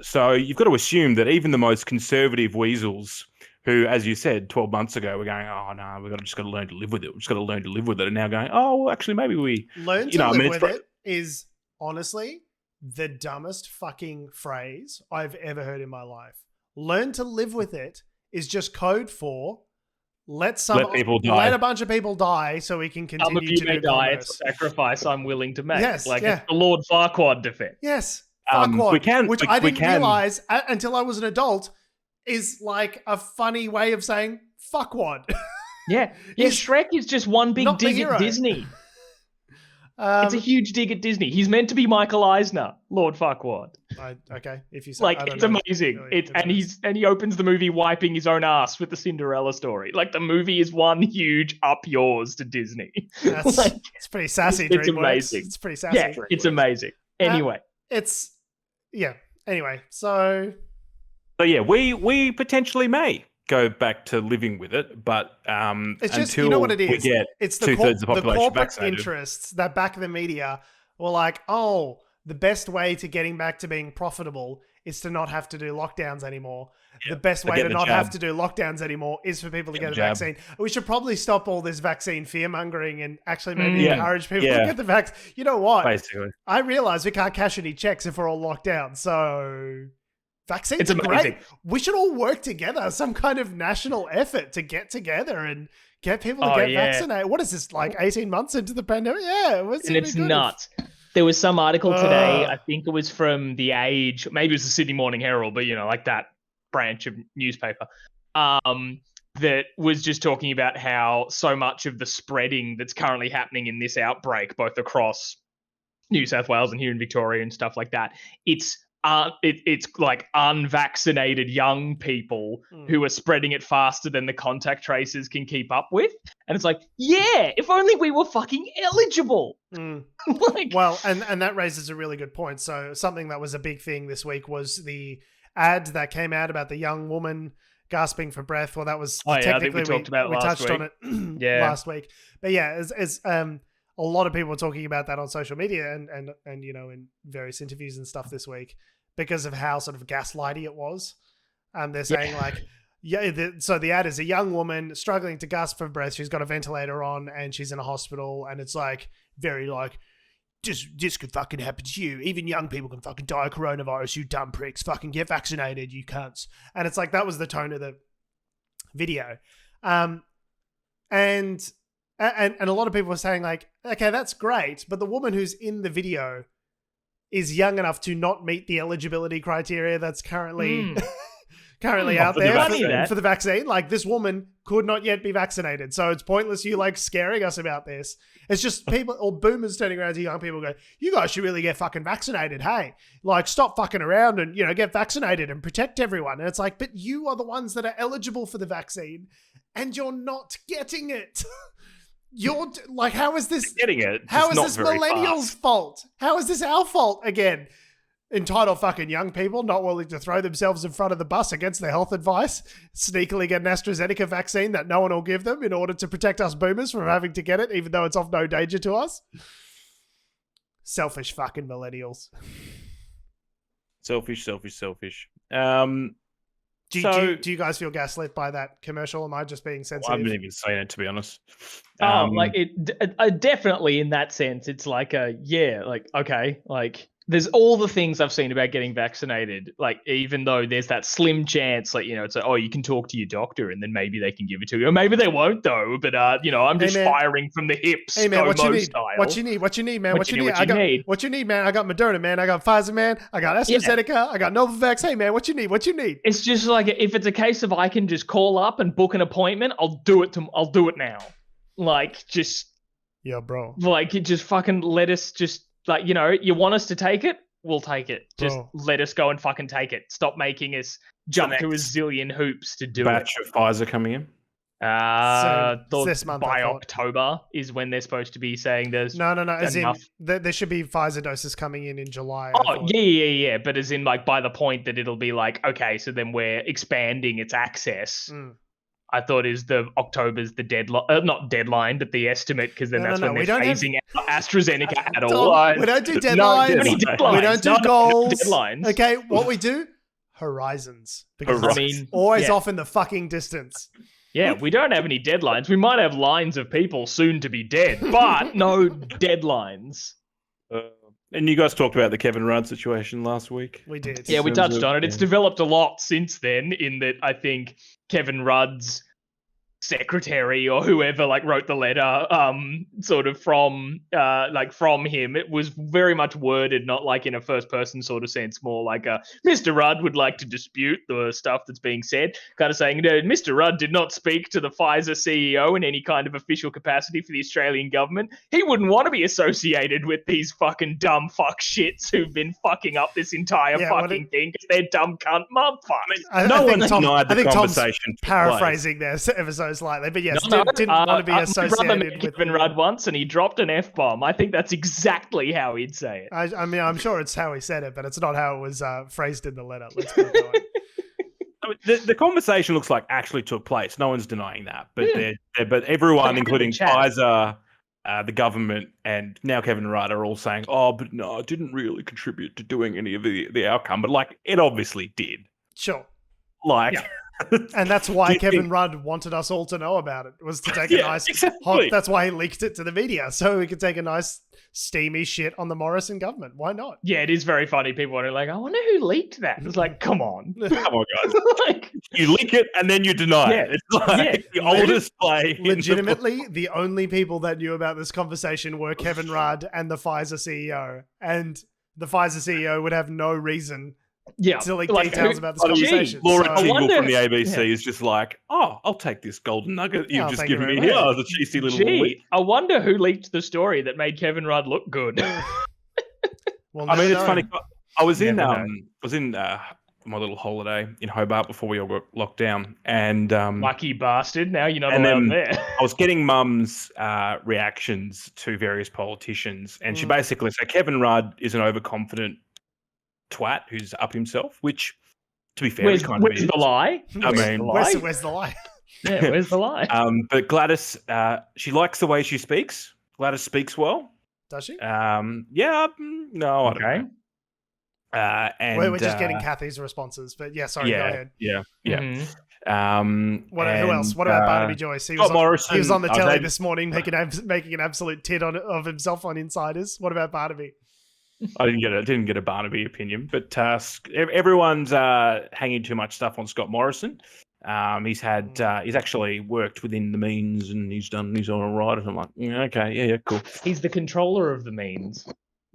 So you've got to assume that even the most conservative weasels who, as you said, 12 months ago, were going, oh, no, just got to learn to live with it. We've just got to learn to live with it. And now going, oh, well, actually, maybe we... Learn to live with it is, honestly, the dumbest fucking phrase I've ever heard in my life. Learn to live with it is just code for let people die. Let a bunch of people die so we can continue to do Some of you may die. commerce. It's a sacrifice I'm willing to make. Yes, it's the Lord Farquaad defense. Yes, Farquaad, which I didn't realize until I was an adult is like a funny way of saying fuckwad. Yeah. Shrek is just one big dig at Disney. It's a huge dig at Disney. He's meant to be Michael Eisner, Lord Farquaad. Okay, if you say it's amazing. Really, and he opens the movie wiping his own ass with the Cinderella story. Like the movie is one huge up yours to Disney. It's pretty sassy. It's amazing. It's pretty sassy. Yeah, it's amazing. Anyway, Anyway, so yeah, we potentially may go back to living with it, but it's just, until you know what it is? we get it's the 2/3 of the population corporate vaccinated. interests that back the media were like, oh, the best way to getting back to being profitable is to not have to do lockdowns anymore. Yeah. The best way to not have to do lockdowns anymore is for people to get a vaccine. We should probably stop all this vaccine fear-mongering and actually maybe encourage people to get the vaccine. You know what? Basically. I realize we can't cash any checks if we're all locked down, so... Vaccines are great. We should all work together, some kind of national effort to get together and get people to get vaccinated. What is this, like 18 months into the pandemic? Yeah. And it's nuts. There was some article today, I think it was from The Age, maybe it was the Sydney Morning Herald, but, like that branch of newspaper, that was just talking about how so much of the spreading that's currently happening in this outbreak, both across New South Wales and here in Victoria and stuff like that, it's like unvaccinated young people who are spreading it faster than the contact tracers can keep up with. And it's like, yeah, if only we were fucking eligible. Well, and that raises a really good point. So something that was a big thing this week was the ad that came out about the young woman gasping for breath. Well, that was technically I think we talked about it last touched week. on it last week. But yeah, as a lot of people were talking about that on social media and in various interviews and stuff this week, because of how sort of gaslighty it was. They're saying so the ad is a young woman struggling to gasp for breath. She's got a ventilator on and she's in a hospital, and it's like very like, this could fucking happen to you. Even young people can fucking die of coronavirus, you dumb pricks. Fucking get vaccinated, you cunts. And it's like, that was the tone of the video. And a lot of people were saying like, okay, that's great, but the woman who's in the video is young enough to not meet the eligibility criteria that's currently out there for the vaccine. Like, this woman could not yet be vaccinated. So it's pointless you like scaring us about this. It's just people or boomers turning around to young people going, you guys should really get fucking vaccinated. Hey, like, stop fucking around and, get vaccinated and protect everyone. And it's like, but you are the ones that are eligible for the vaccine and you're not getting it. You're like, how is this getting it? How is this millennials' fault? How is this our fault again? Entitled fucking young people not willing to throw themselves in front of the bus against their health advice, sneakily get an AstraZeneca vaccine that no one will give them in order to protect us boomers from having to get it, even though it's of no danger to us. Selfish fucking millennials. Selfish. Do you guys feel gaslit by that commercial? Am I just being sensitive? I haven't even seen it, to be honest. Definitely in that sense, it's like okay, like there's all the things I've seen about getting vaccinated. Like, even though there's that slim chance, like, it's like, oh, you can talk to your doctor and then maybe they can give it to you, or maybe they won't though. But I'm just firing from the hips. Hey man, what you need? Style. What you need, man? What you need, man? I got Moderna, man. I got Pfizer, man. I got AstraZeneca. I got Novavax. Hey man, what you need? It's just like, if it's a case of I can just call up and book an appointment, I'll do it now. Like, just bro. Like, just fucking let us just. Like, you want us to take it? We'll take it. Just let us go and fucking take it. Stop making us jump to a zillion hoops to do it. Batch of Pfizer coming in? Soon. Thought This month, I by thought. October is when they're supposed to be saying there's No. As enough. in, there should be Pfizer doses coming in July. I Oh, thought. yeah. But as in, like, by the point that it'll be like, okay, so then we're expanding its access. I thought is the October's the deadline, not deadline, but the estimate, because then that's when they're phasing out AstraZeneca at all. We don't do deadlines. We don't do goals. Deadlines. Okay, what we do? Horizons. Because Horizons. it's always off in the fucking distance. Yeah, we don't have any deadlines. We might have lines of people soon to be dead, but no deadlines. And you guys talked about the Kevin Rudd situation last week. We did. Yeah, we touched on it. It's developed a lot since then, in that I think Kevin Rudd's secretary or whoever like wrote the letter sort of from him, it was very much worded not like in a first person sort of sense, more like Mr. Rudd would like to dispute the stuff that's being said, kind of saying Mr. Rudd did not speak to the Pfizer CEO in any kind of official capacity for the Australian government. He wouldn't want to be associated with these fucking dumb fuck shits who've been fucking up this entire fucking thing because they're dumb cunt motherfuckers. No one's denied the conversation. Paraphrasing there ever so slightly, but yes, No, didn't want to be associated my brother met with Kevin Rudd once, and he dropped an F-bomb. I think that's exactly how he'd say it. I mean, I'm sure it's how he said it, but it's not how it was phrased in the letter. Let's keep going. The conversation looks like actually took place. No one's denying that, but everyone, including Pfizer, the government, and now Kevin Rudd, are all saying, "Oh, but no, it didn't really contribute to doing any of the outcome." But like, it obviously did. Sure. Like. Yeah. And that's why Kevin Rudd wanted us all to know about it, was to take a nice hot, that's why he leaked it to the media, so we could take a nice steamy shit on the Morrison government. Why not? Yeah, it is very funny. People are like, I wonder who leaked that. It's like, come on. Come on, guys. Like, you leak it and then you deny it. It's like the oldest play. Legitimately, the only people that knew about this conversation were Kevin Rudd and the Pfizer CEO. And the Pfizer CEO would have no reason to leak details about this conversation. Laura Tingle from the ABC is just like, oh, I'll take this golden nugget you've just given me here. The cheesy little leak. I wonder who leaked the story that made Kevin Rudd look good. Well, I mean, it's funny. I was in my little holiday in Hobart before we all got locked down, and lucky bastard. Now you're not allowed there. I was getting Mum's reactions to various politicians, and she basically said Kevin Rudd is an overconfident twat who's up himself, which, to be fair, where's kind of the lie? I mean, where's the lie? Yeah, where's the lie? But Gladys, she likes the way she speaks. Gladys speaks well. Does she? No, I don't know. And we're just getting Kathy's responses, but go ahead. Yeah. Mm-hmm. Who else? What about Barnaby Joyce? He was on the telly this morning making an absolute tit of himself on Insiders. What about Barnaby? I didn't get a Barnaby opinion, but everyone's hanging too much stuff on Scott Morrison. He's actually worked within the means, and he's all right. And I'm like, okay, cool. He's the controller of the means,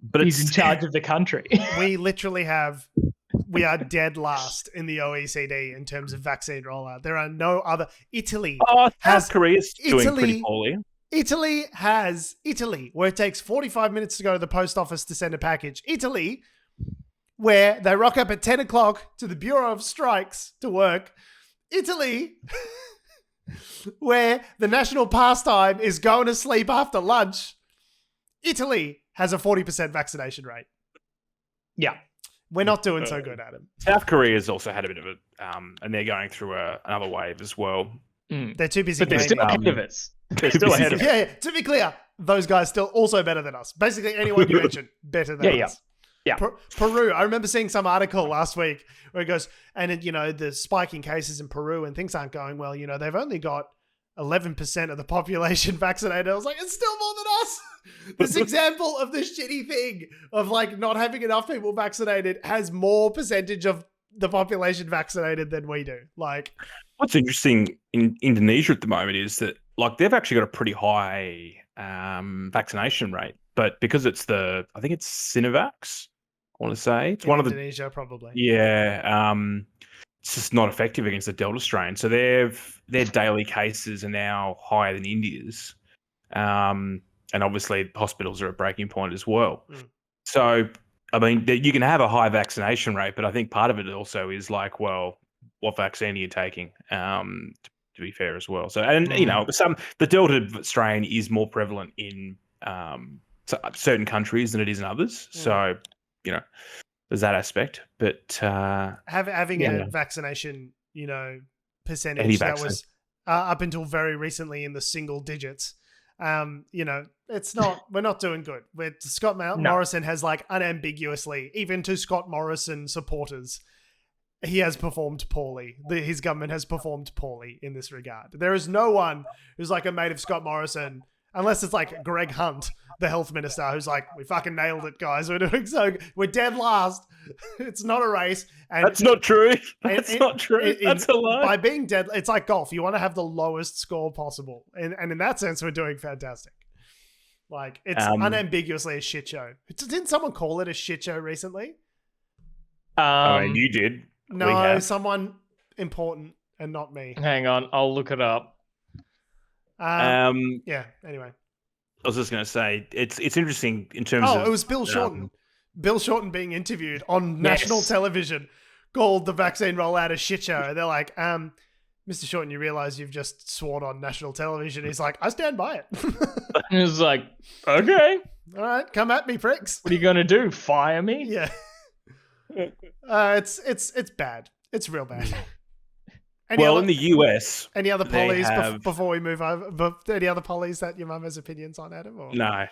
but he's in charge of the country. We are dead last in the OECD in terms of vaccine rollout. There are no other. Italy South Korea's doing pretty poorly. Italy, where it takes 45 minutes to go to the post office to send a package. Italy, where they rock up at 10 o'clock to the Bureau of Strikes to work. Italy, where the national pastime is going to sleep after lunch. Italy has a 40% vaccination rate. Yeah. We're not doing so good, Adam. South Korea's also had a bit of and they're going through another wave as well. They're too busy. But they're still ahead of us. They're still ahead of us. Yeah, to be clear, those guys still also better than us. Basically, anyone you mentioned, better than us. Yeah. Peru. I remember seeing some article last week where it goes, and the spike in cases in Peru and things aren't going well. They've only got 11% of the population vaccinated. I was like, it's still more than us. This example of the shitty thing of like not having enough people vaccinated has more percentage of the population vaccinated than we do. Like, what's interesting in Indonesia at the moment is that like they've actually got a pretty high vaccination rate, but because it's I think it's Sinovac, I want to say it's one of the Indonesia probably. Yeah, it's just not effective against the Delta strain. So their daily cases are now higher than India's, and obviously hospitals are at breaking point as well. So I mean, you can have a high vaccination rate, but I think part of it also is like, well, what vaccine are you taking to to be fair as well. So, and the Delta strain is more prevalent in certain countries than it is in others. So, there's that aspect. But having a vaccination, percentage that was up until very recently in the single digits. It's not. We're not doing good. Scott Morrison has unambiguously, even to Scott Morrison supporters, he has performed poorly. His government has performed poorly in this regard. There is no one who's a mate of Scott Morrison, unless it's Greg Hunt, the health minister, who's we fucking nailed it, guys. We're dead last. It's not a race. And that's not true. That's not true. That's a lie. By being dead, it's like golf. You want to have the lowest score possible. And in that sense, we're doing fantastic. It's unambiguously a shit show. Didn't someone call it a shit show recently? You did. No, someone important and not me. Hang on, I'll look it up. Yeah, anyway. I was just going to say, it's interesting in terms of... Oh, it was Bill Shorten. Bill Shorten being interviewed on national television called the vaccine rollout a shit show. They're like, Mr. Shorten, you realise you've just sworn on national television. He's like, I stand by it. He was like, okay. All right, come at me, pricks. What are you going to do, fire me? Yeah. It's bad. It's real bad. In the US, any other pollies before we move over? Any other pollies that your mum has opinions on, Adam? Or? No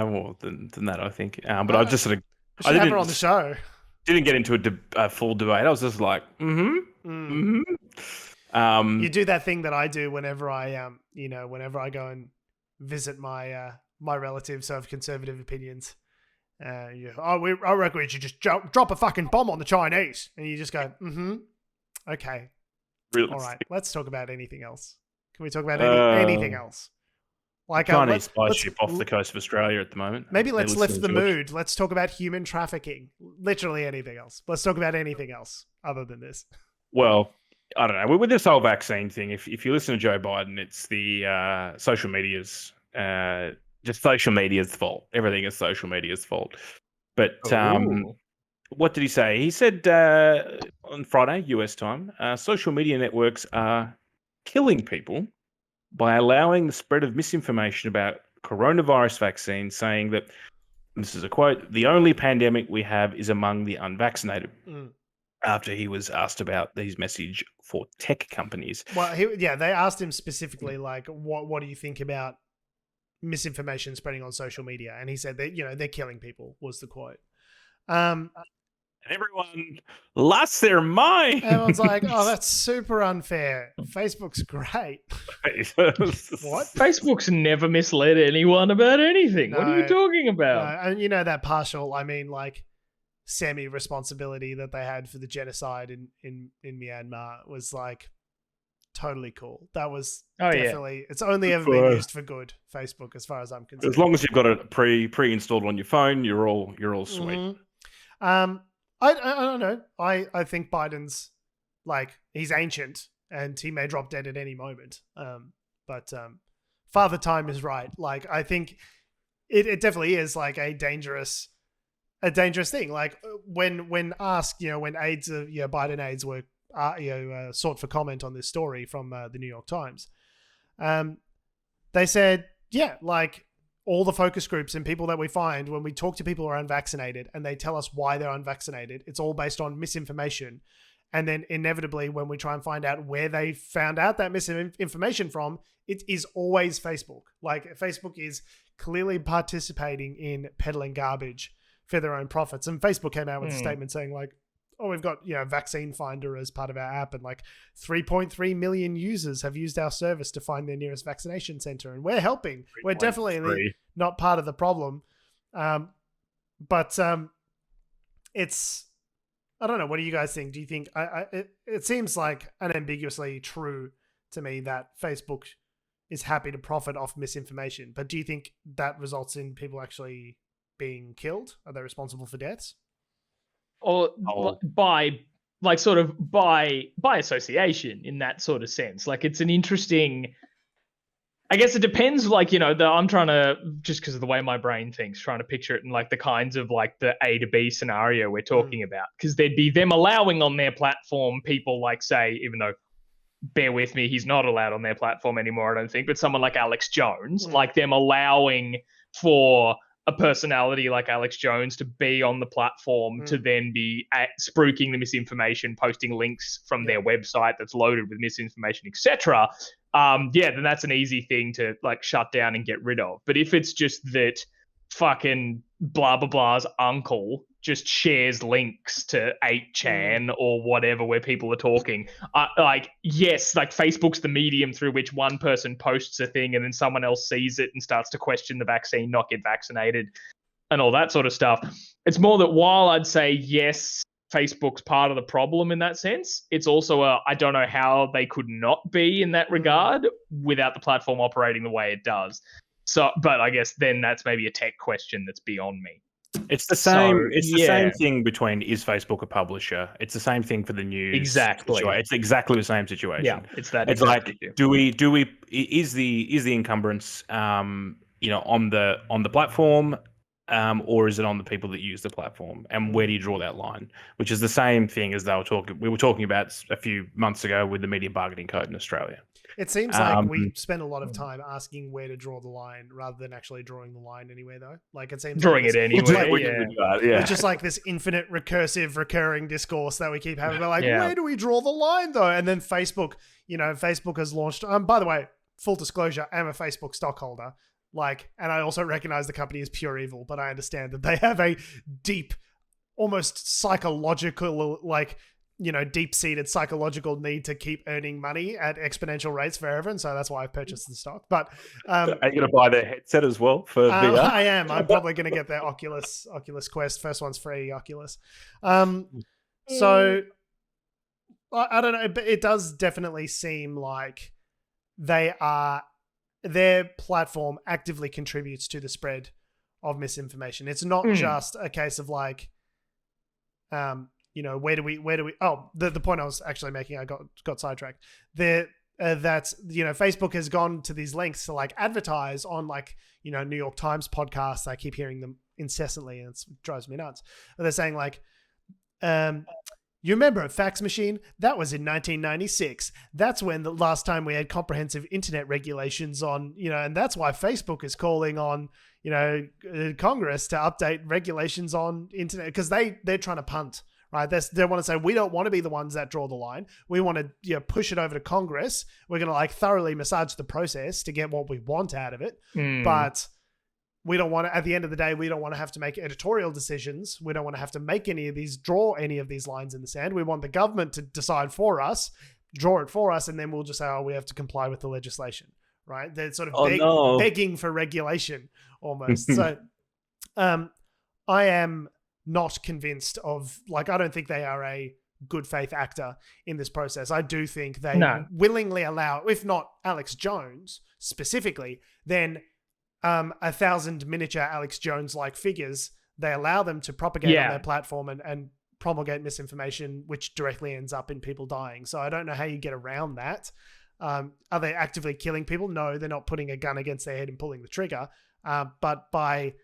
more than that, I think. But I just sort of I have her on the show. Didn't get into a full debate. I was just like, You do that thing that I do whenever I whenever I go and visit my my relatives who have conservative opinions. I reckon we should just drop a fucking bomb on the Chinese, and you just go, okay. All right, let's talk about anything else. Can we talk about anything else? Chinese spy ship off the coast of Australia at the moment. Maybe let's lift the mood. Let's talk about human trafficking. Literally anything else. Let's talk about anything else other than this. Well, I don't know. With this whole vaccine thing, if you listen to Joe Biden, it's the social media's just social media's fault. Everything is social media's fault. But what did he say? He said on Friday, US time, social media networks are killing people by allowing the spread of misinformation about coronavirus vaccines, saying that, this is a quote, the only pandemic we have is among the unvaccinated. After he was asked about his message for tech companies. Well, they asked him specifically, what do you think about misinformation spreading on social media? And he said that, they're killing people, was the quote. Everyone lost their mind. Everyone's like, oh, that's super unfair. Facebook's great. What? Facebook's never misled anyone about anything. No, what are you talking about? No. And that partial, semi-responsibility that they had for the genocide in Myanmar was totally cool. That was definitely, it's only ever been used for good, Facebook, as far as I'm concerned. As long as you've got it pre-installed on your phone, you're all sweet. I don't know. I think Biden's he's ancient and he may drop dead at any moment. But Father Time is right. I think it definitely is a dangerous thing. When asked, when AIDS, Biden AIDS were sought for comment on this story from the New York Times, they said, all the focus groups and people that we find when we talk to people who are unvaccinated and they tell us why they're unvaccinated, it's all based on misinformation. And then inevitably, when we try and find out where they found out that misinformation from, it is always Facebook. Facebook is clearly participating in peddling garbage for their own profits. And Facebook came out with a statement saying we've got, Vaccine Finder as part of our app, and 3.3 million users have used our service to find their nearest vaccination center, and we're helping. We're definitely not part of the problem. But it's, I don't know. What do you guys think? Do you think it seems unambiguously true to me that Facebook is happy to profit off misinformation, but do you think that results in people actually being killed? Are they responsible for deaths? Or by association, in that sort of sense. It's an interesting, I guess it depends, I'm trying to, just because of the way my brain thinks, trying to picture it in the kinds of the A to B scenario we're talking about. Because there'd be them allowing on their platform people say, even though bear with me, he's not allowed on their platform anymore, I don't think, but someone like Alex Jones, like them allowing for a personality like Alex Jones to be on the platform to then be spruiking the misinformation, posting links from their website that's loaded with misinformation, etc. Then that's an easy thing to like shut down and get rid of. But if it's just that fucking blah blah blah's uncle just shares links to 8chan or whatever where people are talking, yes, like Facebook's the medium through which one person posts a thing and then someone else sees it and starts to question the vaccine, not get vaccinated and all that sort of stuff. It's more that while I'd say yes, Facebook's part of the problem in that sense, it's also I don't know how they could not be in that regard without the platform operating the way it does. So, but I guess then that's maybe a tech question that's beyond me. It's the same. The same thing between, is Facebook a publisher? It's the same thing for the news. Exactly. It's exactly the same situation. Yeah, it's that. It's like, do we is the encumbrance on the platform, or is it on the people that use the platform? And where do you draw that line? Which is the same thing as we were talking about a few months ago with the media bargaining code in Australia. It seems like we spend a lot of time asking where to draw the line rather than actually drawing the line anyway, though. Like, it seems drawing like it anyway. It's just like this infinite, recursive, recurring discourse that we keep having. We're like, where do we draw the line, though? And then Facebook, Facebook has launched. By the way, full disclosure, I'm a Facebook stockholder. And I also recognize the company is pure evil, but I understand that they have a deep, almost psychological, deep-seated psychological need to keep earning money at exponential rates forever, and so that's why I've purchased the stock. But are you going to buy their headset as well for VR? I am. I'm probably going to get their Oculus Quest. First one's free, Oculus. So I don't know, but it does definitely seem like their platform actively contributes to the spread of misinformation. It's not just a case of where do we the point I was actually making, I got sidetracked. Facebook has gone to these lengths to advertise on New York Times podcasts. I keep hearing them incessantly and it drives me nuts. They're saying you remember a fax machine? That was in 1996. That's when the last time we had comprehensive internet regulations on, and that's why Facebook is calling on, Congress to update regulations on internet, because they're trying to punt. Right, they want to say, we don't want to be the ones that draw the line. We want to push it over to Congress. We're going to thoroughly massage the process to get what we want out of it. But we don't want to, at the end of the day, we don't want to have to make editorial decisions. We don't want to have to draw any of these lines in the sand. We want the government to decide for us, draw it for us, and then we'll just say, we have to comply with the legislation. Right? They're sort of begging for regulation almost. So I am not convinced of, I don't think they are a good faith actor in this process. I do think they willingly allow, if not Alex Jones specifically, then 1,000 miniature Alex Jones-like figures, they allow them to propagate on their platform and promulgate misinformation, which directly ends up in people dying. So I don't know how you get around that. Are they actively killing people? No, they're not putting a gun against their head and pulling the trigger. But by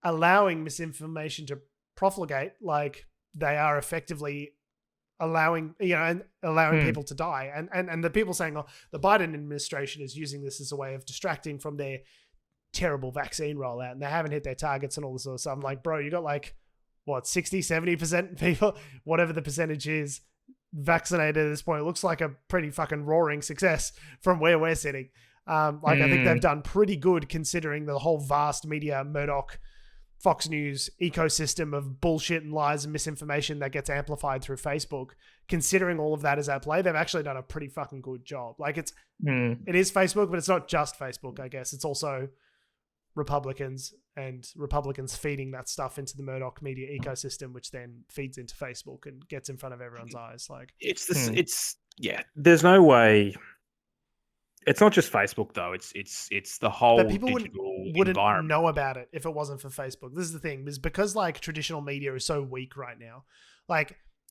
allowing misinformation to profligate, they are effectively allowing people to die. And the people saying, the Biden administration is using this as a way of distracting from their terrible vaccine rollout and they haven't hit their targets and all this sort of stuff. I'm like, bro, you got 60, 70% people, whatever the percentage is, vaccinated at this point. It looks like a pretty fucking roaring success from where we're sitting. I think they've done pretty good considering the whole vast media, Murdoch, Fox News ecosystem of bullshit and lies and misinformation that gets amplified through Facebook. Considering all of that is at play, they've actually done a pretty fucking good job. It is Facebook, but it's not just Facebook, I guess. It's also Republicans and Republicans feeding that stuff into the Murdoch media ecosystem, which then feeds into Facebook and gets in front of everyone's eyes. There's no way. It's not just Facebook though. It's the whole. But people wouldn't know about it if it wasn't for Facebook. This is the thing, is because traditional media is so weak right now.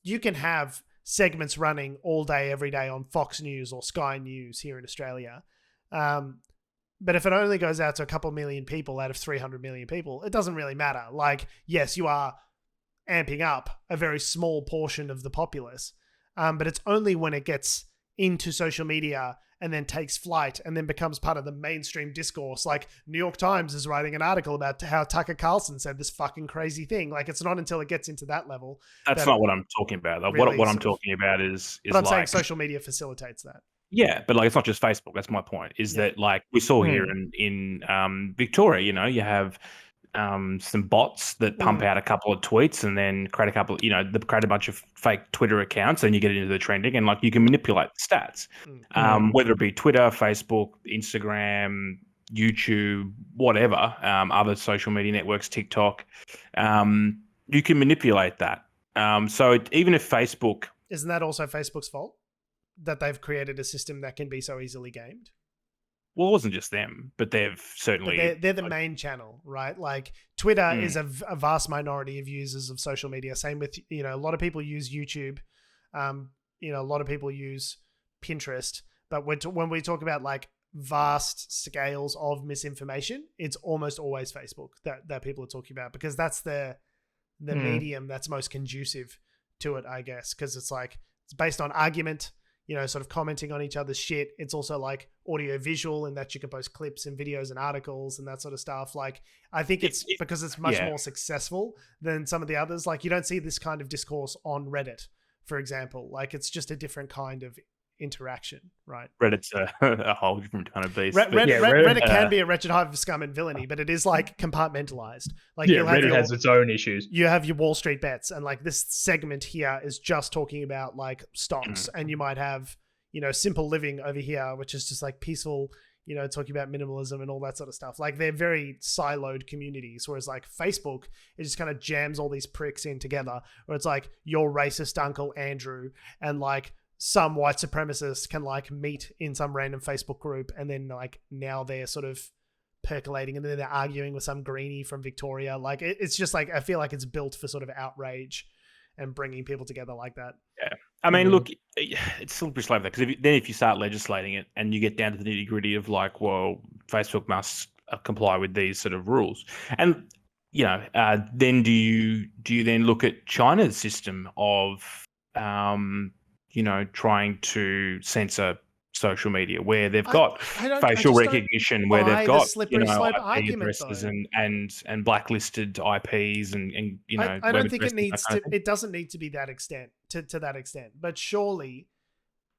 You can have segments running all day, every day on Fox News or Sky News here in Australia. But if it only goes out to a couple million people out of 300 million people, it doesn't really matter. Yes, you are amping up a very small portion of the populace, but it's only when it gets into social media and then takes flight and then becomes part of the mainstream discourse. Like New York Times is writing an article about how Tucker Carlson said this fucking crazy thing. Like it's not until it gets into that level. That's not what I'm talking about. Like, really what I'm talking about is but I'm like, saying social media facilitates that. Yeah, but like it's not just Facebook. That's my point. Is that like we saw here in Victoria? You know, you have some bots that pump out a couple of tweets and then create a couple. You know, they create a bunch of fake Twitter accounts, and you get into the trending, and like you can manipulate the stats, whether it be Twitter, Facebook, Instagram, YouTube, whatever, other social media networks, TikTok. You can manipulate that. So even if Facebook, isn't that also Facebook's fault that they've created a system that can be so easily gamed? Well, it wasn't just them, but they've certainly... But they're the main channel, right? Like Twitter is a vast minority of users of social media. Same with, you know, a lot of people use YouTube. You know, a lot of people use Pinterest. But when we talk about like vast scales of misinformation, it's almost always Facebook that people are talking about, because that's the medium that's most conducive to it, I guess, because it's like, it's based on argument, you know, sort of commenting on each other's shit. It's also like audio visual in that you can post clips and videos and articles and that sort of stuff. Like, I think it's because it's much more successful than some of the others. Like, you don't see this kind of discourse on Reddit, for example. Like, it's just a different kind of interaction, right? Reddit's a whole different kind of beast. Reddit can be a wretched hive of scum and villainy, but it is like compartmentalized. Like, Reddit has its own issues. You have your Wall Street bets, and like this segment here is just talking about like stocks, and you might have, you know, simple living over here, which is just like peaceful, you know, talking about minimalism and all that sort of stuff. Like, they're very siloed communities, whereas like Facebook, it just kind of jams all these pricks in together, where it's like your racist Uncle Andrew and like some white supremacists can like meet in some random Facebook group, and then like now they're sort of percolating, and then they're arguing with some greenie from Victoria. Like, it's just like, I feel like it's built for sort of outrage and bringing people together like that. Yeah. I mean, look, it's slippery slope, because if you start legislating it and you get down to the nitty gritty of like, well, Facebook must comply with these sort of rules, and you know, then do you then look at China's system of you know, trying to censor social media, where they've got facial recognition, where they've got, you know, IP addresses and blacklisted IPs and you know. I don't think it needs to. It doesn't need to be that extent to that extent, but surely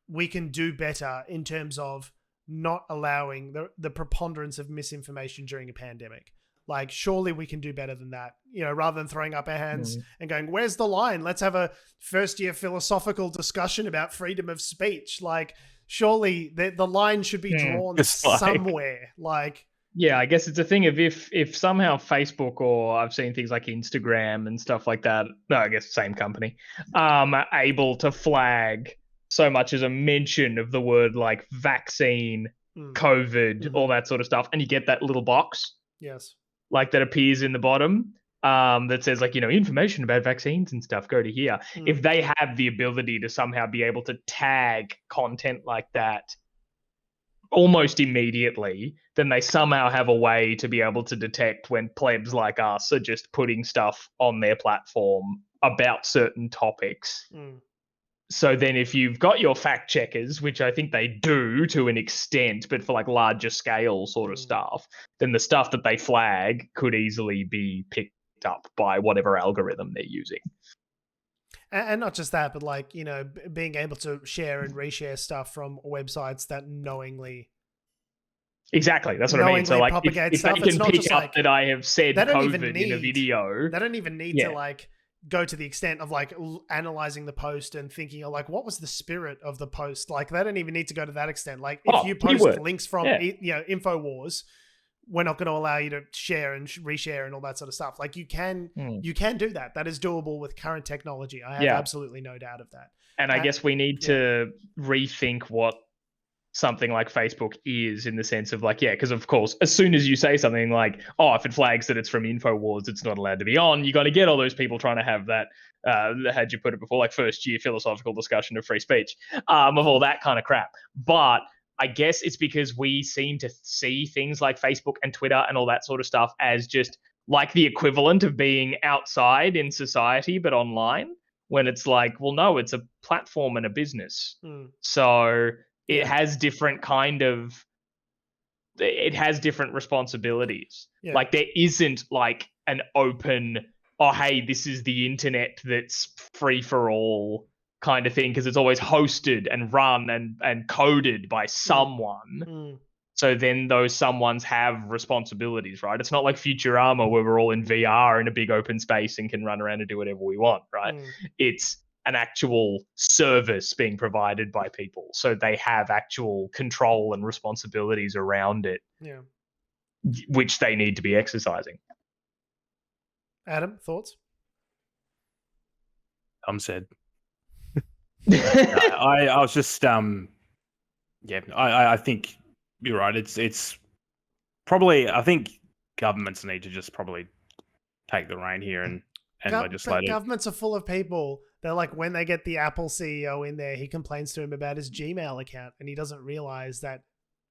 we can do better in terms of not allowing the preponderance of misinformation during a pandemic. Like, surely we can do better than that, you know, rather than throwing up our hands and going, where's the line? Let's have a first-year philosophical discussion about freedom of speech. Like, surely the line should be drawn somewhere. Like, yeah, I guess it's a thing of if somehow Facebook, or I've seen things like Instagram and stuff like that, no, I guess same company, are able to flag so much as a mention of the word like vaccine, COVID, all that sort of stuff, and you get that little box. Yes. Like, that appears in the bottom, that says like, you know, information about vaccines and stuff, go to here. If they have the ability to somehow be able to tag content like that almost immediately, then they somehow have a way to be able to detect when plebs like us are just putting stuff on their platform about certain topics. So then if you've got your fact checkers, which I think they do to an extent, but for like larger scale sort of stuff, then the stuff that they flag could easily be picked up by whatever algorithm they're using. And not just that, but like, you know, being able to share and reshare stuff from websites that knowingly... Exactly, that's what I mean. So like, if they can pick up like, that I have said COVID in a video... They don't even need to like go to the extent of like analyzing the post and thinking like, what was the spirit of the post? Like, they don't even need to go to that extent. Like, if you post links from you know, InfoWars, we're not going to allow you to share and reshare and all that sort of stuff. Like, you can do that. That is doable with current technology. I have absolutely no doubt of that. And I guess we need to rethink what something like Facebook is, in the sense of like, because of course, as soon as you say something like, oh, if it flags that it's from InfoWars, it's not allowed to be on, you're going to get all those people trying to have that, how'd you put it before, like first year philosophical discussion of free speech, of all that kind of crap. But I guess it's because we seem to see things like Facebook and Twitter and all that sort of stuff as just like the equivalent of being outside in society, but online. when it's like, well, no, it's a platform and a business. So it has different responsibilities. Yeah. Like there isn't like an open, oh, hey, this is the internet that's free for all kind of thing, because it's always hosted and run and coded by someone. So then those someones have responsibilities, right? It's not like Futurama where we're all in VR in a big open space and can run around and do whatever we want, right? It's an actual service being provided by people. So they have actual control and responsibilities around it, which they need to be exercising. Adam, thoughts? I'm sad. I was just I think you're right. It's probably, I think governments need to just probably take the rein here and legislate it. Governments are full of people. They're like, when they get the Apple CEO in there, he complains to him about his Gmail account, and he doesn't realize that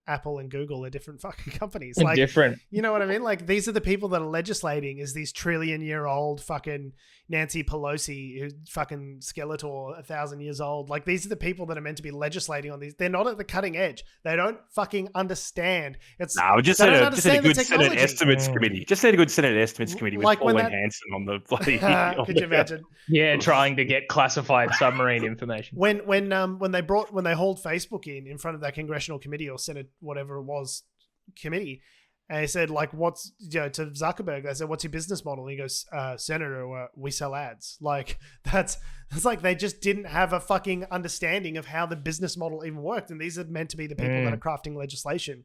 Apple and Google are different fucking companies. Like, different. You know what I mean? Like, these are the people that are legislating, is these trillion-year-old fucking Nancy Pelosi, who's fucking Skeletor, 1,000 years old. Like, these are the people that are meant to be legislating on these. They're not at the cutting edge. They don't fucking understand. Just said a good Senate Estimates Committee. Just said a good Senate Estimates Committee with Pauline Hanson on the bloody. Could you imagine? Yeah, trying to get classified submarine information. When they hauled Facebook in front of that congressional committee or Senate, whatever it was, committee, and he said, like, what's, to Zuckerberg, they said, what's your business model? And he goes, Senator, we sell ads. Like, it's like they just didn't have a fucking understanding of how the business model even worked. And these are meant to be the people that are crafting legislation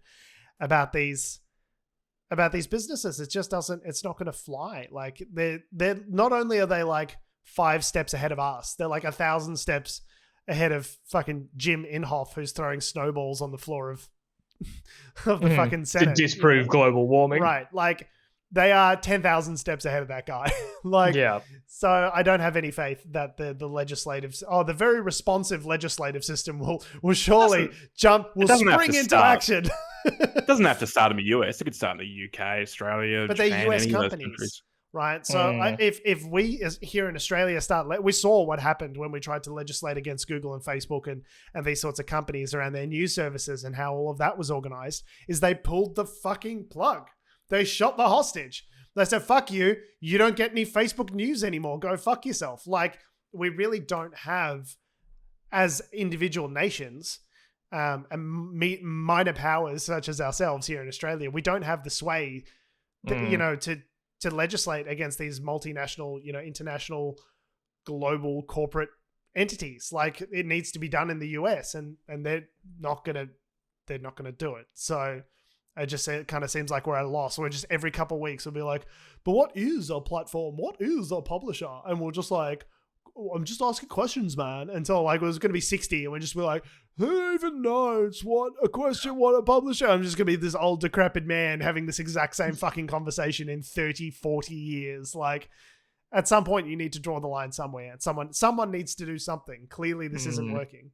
about these businesses. It just doesn't, it's not going to fly. Like, they're not only are they like 5 steps ahead of us, they're like 1,000 steps ahead of fucking Jim Inhofe, who's throwing snowballs on the floor of the fucking Senate to disprove global warming. Right. Like, they are 10,000 steps ahead of that guy. So I don't have any faith that the the very responsive legislative system will surely spring into action. It doesn't have to start in the US. It could start in the UK, Australia, but Japan, they're US any companies. of those countries. Right. So if we here in Australia we saw what happened when we tried to legislate against Google and Facebook and these sorts of companies around their news services, and how all of that was organized, is they pulled the fucking plug. They shot the hostage. They said, fuck you. You don't get any Facebook news anymore. Go fuck yourself. Like, we really don't have, as individual nations, and minor powers such as ourselves here in Australia, we don't have the sway that, to legislate against these multinational, international, global corporate entities. Like, it needs to be done in the US, and they're not gonna do it. So it kind of seems like we're at a loss. We're just, every couple of weeks we'll be like, but what is a platform? What is a publisher? And we'll just like, I'm just asking questions, man. Until like it was going to be 60, and we're just be like, who even knows what a publisher? I'm just going to be this old decrepit man having this exact same fucking conversation in 30, 40 years. Like, at some point you need to draw the line somewhere. Someone needs to do something. Clearly this isn't working.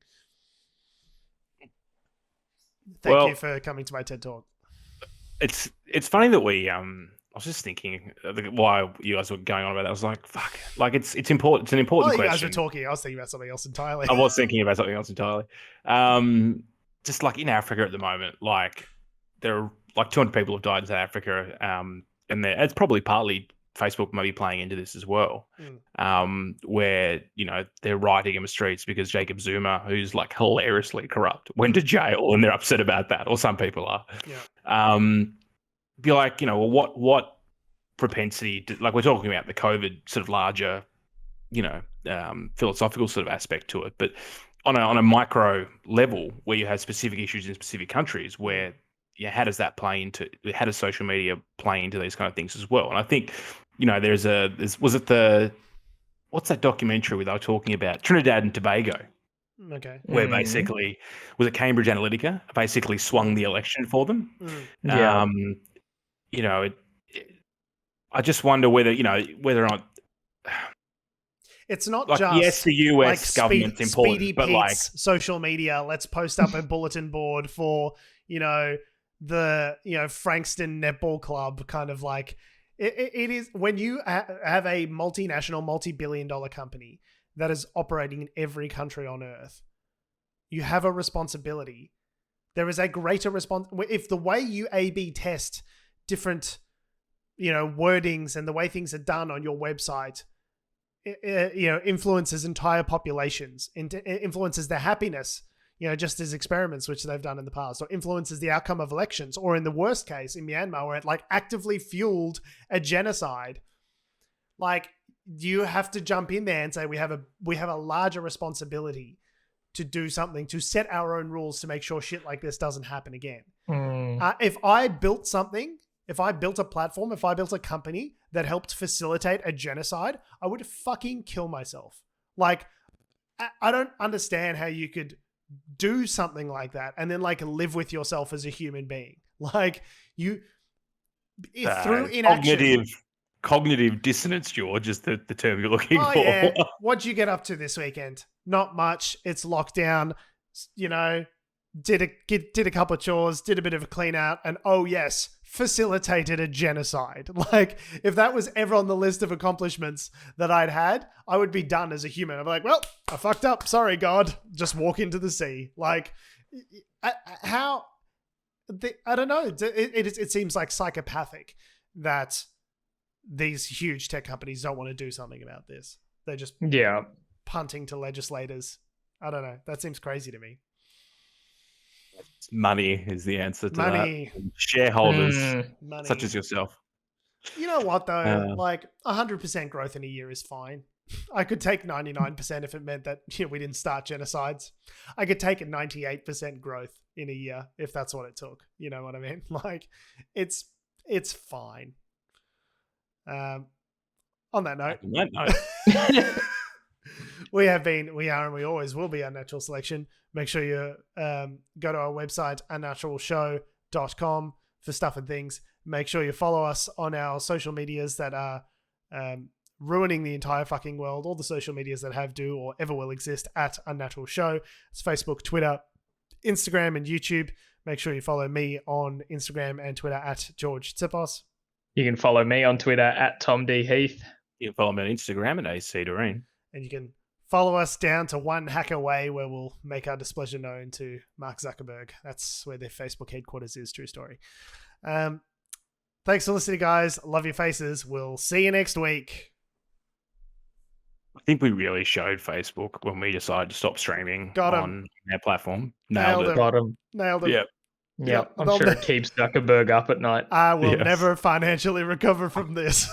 Thank you for coming to my TED Talk. It's funny that we I was just thinking why you guys were going on about that. I was like, fuck. Like, it's important. It's an important question. You guys were talking. I was thinking about something else entirely. I was thinking about something else entirely. Just like in Africa at the moment, like, there are like 200 people have died in South Africa, and it's probably partly Facebook maybe playing into this as well, where, they're rioting in the streets because Jacob Zuma, who's like hilariously corrupt, went to jail, and they're upset about that, or some people are. Yeah. Be like, well, what propensity, like, we're talking about the COVID sort of larger, philosophical sort of aspect to it, but on a micro level where you have specific issues in specific countries, where, how does social media play into these kind of things as well? And I think, what's that documentary they were talking about? Trinidad and Tobago. Okay. Where basically, was it Cambridge Analytica basically swung the election for them? Yeah. I just wonder whether or not it's not like, just yes, the US government's important, Speedy but Pete's like social media. Let's post up a bulletin board for the Frankston Netball Club, kind of like it is when you have a multinational, multi-billion-dollar company that is operating in every country on earth. You have a responsibility. There is a greater response. If the way you A/B test different, wordings and the way things are done on your website, influences entire populations, influences their happiness, just as experiments, which they've done in the past, or influences the outcome of elections, or in the worst case, in Myanmar, where it actively fueled a genocide. You have to jump in there and say, we have a larger responsibility to do something, to set our own rules to make sure shit like this doesn't happen again. If I built something, if I built a platform, if I built a company that helped facilitate a genocide, I would fucking kill myself. I don't understand how you could do something like that and then live with yourself as a human being. Through inaction. Cognitive dissonance, George, is the term you're looking for. Yeah. What'd you get up to this weekend? Not much. It's lockdown. Did a couple of chores, did a bit of a clean out, and oh yes, facilitated a genocide. If that was ever on the list of accomplishments that I'd had, I would be done as a human. I'd be like, well, I fucked up. Sorry, God. Just walk into the sea. I don't know. It seems psychopathic that these huge tech companies don't want to do something about this. They're just punting to legislators. I don't know. That seems crazy to me. Money is the answer to Money. that. Shareholders, Money. such as yourself. You know what, though? 100% growth in a year is fine. I could take 99% if it meant that we didn't start genocides. I could take a 98% growth in a year if that's what it took. You know what I mean? It's fine. On that note, we are, and we always will be Unnatural Selection. Make sure you go to our website, unnaturalshow.com, for stuff and things. Make sure you follow us on our social medias that are ruining the entire fucking world. All the social medias that have, do, or ever will exist at Unnatural Show. It's Facebook, Twitter, Instagram, and YouTube. Make sure you follow me on Instagram and Twitter at George Tsipos. You can follow me on Twitter at Tom D. Heath. You can follow me on Instagram at AC Doreen. And you can follow us down to one hack away, where we'll make our displeasure known to Mark Zuckerberg. That's where their Facebook headquarters is. True story. Thanks for listening, guys. Love your faces. We'll see you next week. I think we really showed Facebook when we decided to stop streaming on their platform. Nailed it. Got him. Nailed it. Yep. I'm sure it keeps Zuckerberg up at night. I will never financially recover from this.